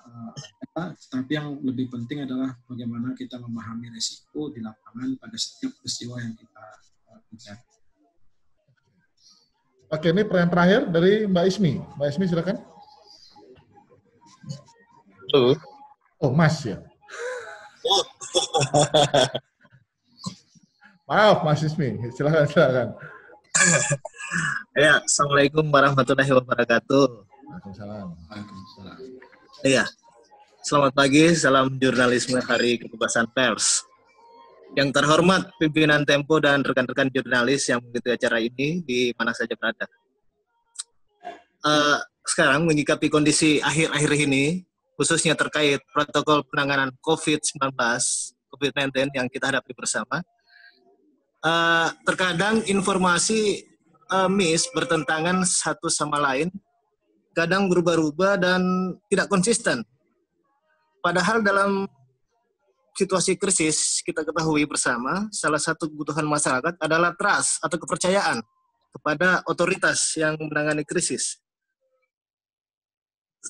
ada, tapi yang lebih penting adalah bagaimana kita memahami risiko di lapangan pada setiap peristiwa yang kita kejar. Oke, ini pertanyaan terakhir dari Mbak Ismi. Mbak Ismi, silakan. Halo. Oh, Mas ya. Maaf, Mas Ismi. Silakan. Ya, Assalamualaikum warahmatullahi wabarakatuh. Waalaikumsalam. Iya, selamat pagi, salam jurnalisme Hari Kebebasan Pers. Yang terhormat pimpinan Tempo dan rekan-rekan jurnalis yang mengikuti acara ini di mana saja berada. Sekarang menyikapi kondisi akhir-akhir ini, khususnya terkait protokol penanganan COVID-19 yang kita hadapi bersama, terkadang informasi miss bertentangan satu sama lain, kadang berubah-ubah dan tidak konsisten. Padahal dalam situasi krisis kita ketahui bersama, salah satu kebutuhan masyarakat adalah trust atau kepercayaan kepada otoritas yang menangani krisis.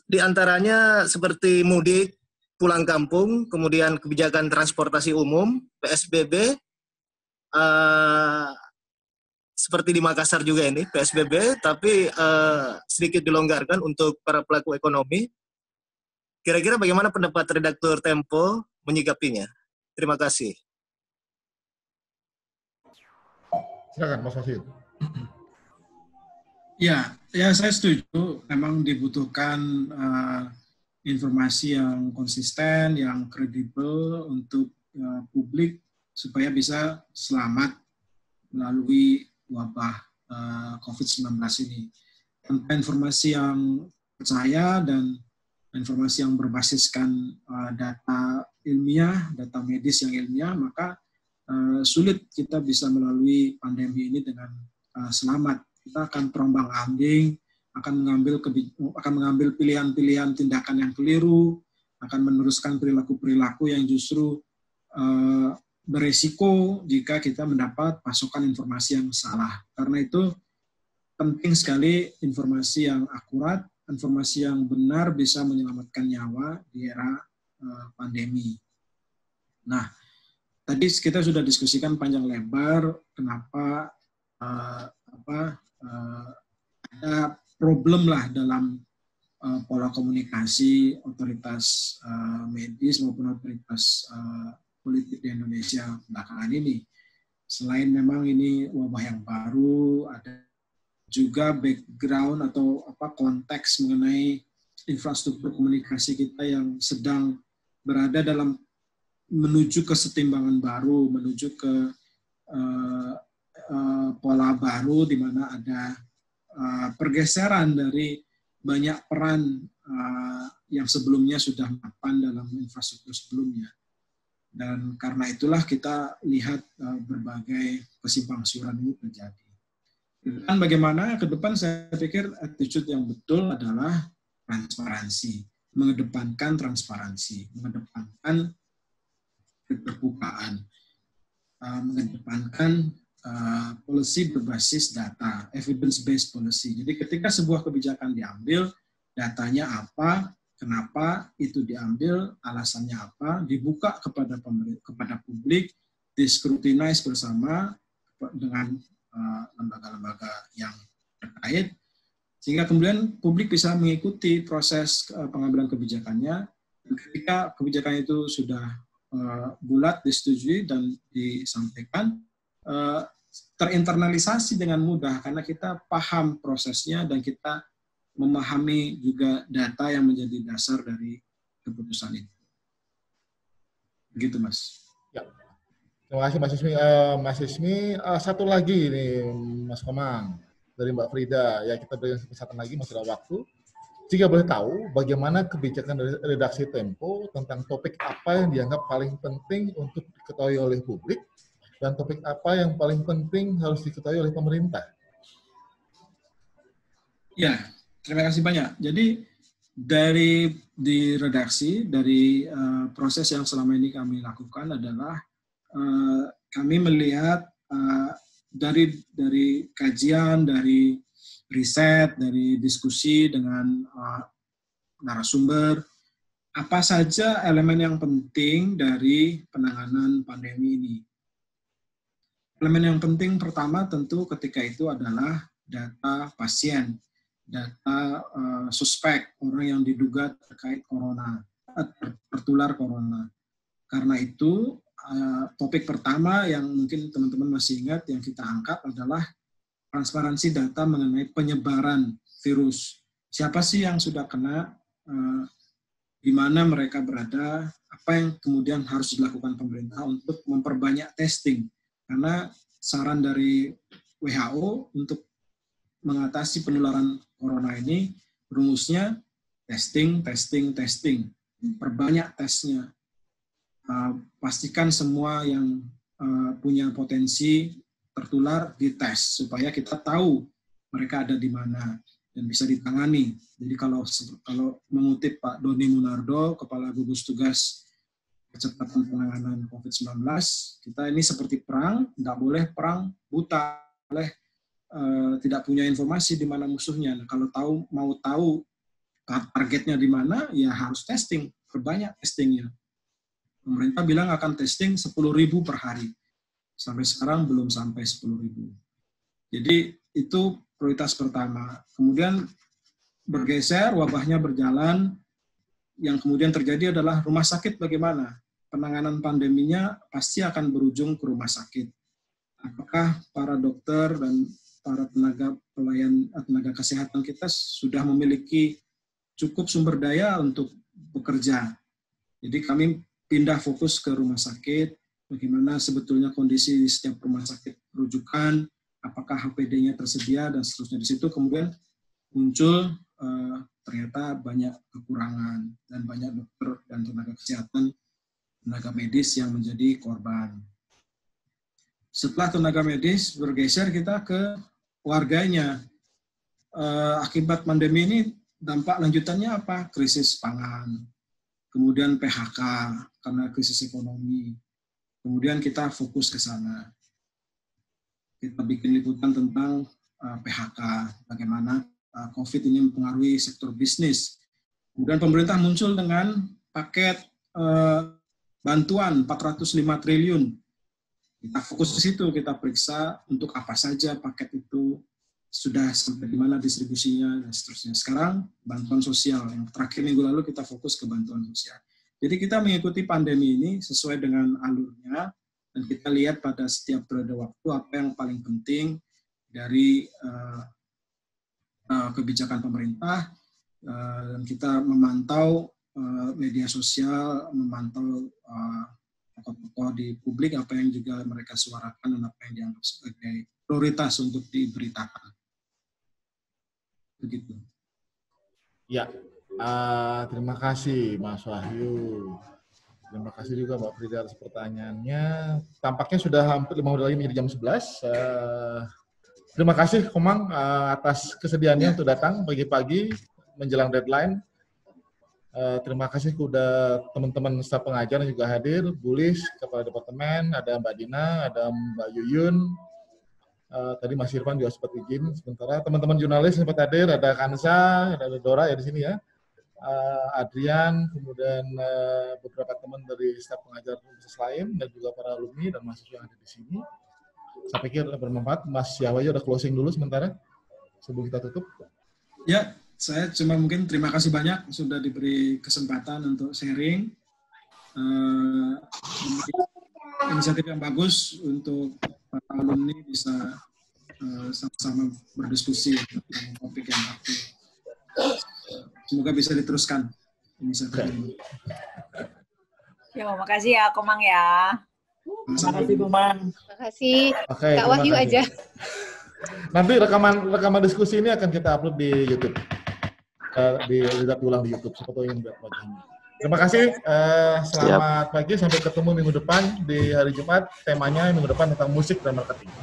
Di antaranya seperti mudik, pulang kampung, kemudian kebijakan transportasi umum, PSBB, seperti di Makassar juga ini, PSBB, tapi sedikit dilonggarkan untuk para pelaku ekonomi. Kira-kira bagaimana pendapat redaktur Tempo menyikapinya? Terima kasih. Silakan, Mas Wasid. Ya, saya setuju. Memang dibutuhkan informasi yang konsisten, yang kredibel untuk publik supaya bisa selamat melalui wabah COVID-19 ini. Tanpa informasi yang percaya dan informasi yang berbasiskan data ilmiah, data medis yang ilmiah, maka sulit kita bisa melalui pandemi ini dengan selamat. Kita akan terombang-ambing, akan mengambil pilihan-pilihan tindakan yang keliru, akan meneruskan perilaku-perilaku yang justru beresiko jika kita mendapat pasokan informasi yang salah. Karena itu penting sekali informasi yang akurat, informasi yang benar bisa menyelamatkan nyawa di era pandemi. Nah, tadi kita sudah diskusikan panjang lebar kenapa ada problem lah dalam pola komunikasi otoritas medis maupun otoritas politik di Indonesia belakangan ini. Selain memang ini wabah yang baru, ada juga background atau konteks mengenai infrastruktur komunikasi kita yang sedang berada dalam menuju kesetimbangan baru, menuju ke pola baru di mana ada pergeseran dari banyak peran yang sebelumnya sudah mapan dalam infrastruktur sebelumnya. Dan karena itulah kita lihat berbagai kesimpangsiuran ini terjadi. Dan bagaimana ke depan, saya pikir attitude yang betul adalah transparansi, mengedepankan transparansi, mengedepankan keterbukaan, mengedepankan policy berbasis data, evidence-based policy. Jadi ketika sebuah kebijakan diambil, datanya apa, kenapa itu diambil, alasannya apa, dibuka kepada publik, discrutinize bersama dengan lembaga-lembaga yang terkait, sehingga kemudian publik bisa mengikuti proses pengambilan kebijakannya. Ketika kebijakan itu sudah bulat, disetujui, dan disampaikan, terinternalisasi dengan mudah karena kita paham prosesnya dan kita memahami juga data yang menjadi dasar dari keputusan itu. Begitu, Mas. Ya. Terima kasih, Mas Ismi. Mas Ismi, satu lagi nih, Mas Komang, dari Mbak Frida. Ya, kita berikan kesempatan lagi, masih ada waktu. Jika boleh tahu, bagaimana kebijakan dari redaksi Tempo tentang topik apa yang dianggap paling penting untuk diketahui oleh publik, dan topik apa yang paling penting harus diketahui oleh pemerintah? Ya, terima kasih banyak. Jadi di redaksi, dari proses yang selama ini kami lakukan adalah kami melihat dari kajian, dari riset, dari diskusi dengan narasumber, apa saja elemen yang penting dari penanganan pandemi ini. Elemen yang penting pertama tentu ketika itu adalah data pasien, data suspek, orang yang diduga terkait corona, tertular corona. Karena itu topik pertama yang mungkin teman-teman masih ingat yang kita angkat adalah transparansi data mengenai penyebaran virus. Siapa sih yang sudah kena, di mana mereka berada, apa yang kemudian harus dilakukan pemerintah untuk memperbanyak testing. Karena saran dari WHO untuk mengatasi penularan corona ini, rumusnya testing, testing, testing. Perbanyak tesnya. Pastikan semua yang punya potensi tertular dites, supaya kita tahu mereka ada di mana dan bisa ditangani. Jadi kalau mengutip Pak Doni Munardo, Kepala Gugus Tugas Percepatan Penanganan COVID-19, kita ini seperti perang, tidak boleh perang buta, boleh tidak punya informasi di mana musuhnya. Nah, kalau mau tahu targetnya di mana, ya harus testing, perbanyak testingnya. Pemerintah bilang akan testing 10.000 per hari. Sampai sekarang belum sampai 10.000. Jadi itu prioritas pertama. Kemudian bergeser, wabahnya berjalan, yang kemudian terjadi adalah rumah sakit bagaimana? Penanganan pandeminya pasti akan berujung ke rumah sakit. Apakah para dokter dan para tenaga kesehatan kita sudah memiliki cukup sumber daya untuk bekerja? Jadi kami pindah fokus ke rumah sakit, bagaimana sebetulnya kondisi di setiap rumah sakit rujukan, apakah HPD-nya tersedia, dan seterusnya. Di situ kemudian muncul ternyata banyak kekurangan dan banyak dokter dan tenaga kesehatan, tenaga medis yang menjadi korban. Setelah tenaga medis bergeser kita ke warganya. Akibat pandemi ini dampak lanjutannya apa? Krisis pangan, kemudian PHK karena krisis ekonomi. Kemudian kita fokus ke sana. Kita bikin liputan tentang PHK, bagaimana COVID ini mempengaruhi sektor bisnis. Kemudian pemerintah muncul dengan paket bantuan 405 triliun. Kita fokus ke situ, kita periksa untuk apa saja paket itu, sudah sampai di mana distribusinya, dan seterusnya. Sekarang bantuan sosial, yang terakhir minggu lalu kita fokus ke bantuan sosial. Jadi kita mengikuti pandemi ini sesuai dengan alurnya, dan kita lihat pada setiap periode waktu apa yang paling penting dari kebijakan pemerintah, dan kita memantau media sosial, memantau tokoh-tokoh di publik, apa yang juga mereka suarakan dan apa yang dianggap sebagai prioritas untuk diberitakan. Begitu. Ya, Terima kasih Mas Wahyu. Terima kasih juga Mbak Frida atas pertanyaannya. Tampaknya sudah hampir 5 menit lagi menjadi jam 11. Terima kasih Komang atas kesediaannya untuk datang pagi-pagi menjelang deadline. Terima kasih kepada teman-teman staf pengajar yang juga hadir, Bulis, Kepala Departemen, ada Mbak Dina, ada Mbak Yuyun, tadi Mas Irfan juga sempat izin sementara. Teman-teman jurnalis sempat hadir, ada Kansa, ada Dora ya di sini ya. Adrian, kemudian beberapa teman dari staf pengajar universitas lain, dan juga para alumni dan mahasiswa yang ada di sini. Saya pikir bermanfaat. Mas Yahwaya udah closing dulu sementara sebelum kita tutup. Ya, saya cuma mungkin terima kasih banyak sudah diberi kesempatan untuk sharing. Inisiatif yang bagus untuk para alumni bisa sama-sama berdiskusi tentang topik yang aktual. Semoga bisa diteruskan inisiatif ini. Ya, makasih ya Komang ya. Terima kasih Komang. Terima kasih. Oke, Kak Wahyu kasih. aja. Nanti rekaman diskusi ini akan kita upload di YouTube. Dilihat ulang di YouTube. Siapa tahu ingin lihat wajahnya. Terima kasih. Selamat pagi. Sampai ketemu minggu depan di hari Jumat. Temanya minggu depan tentang musik dan marketing.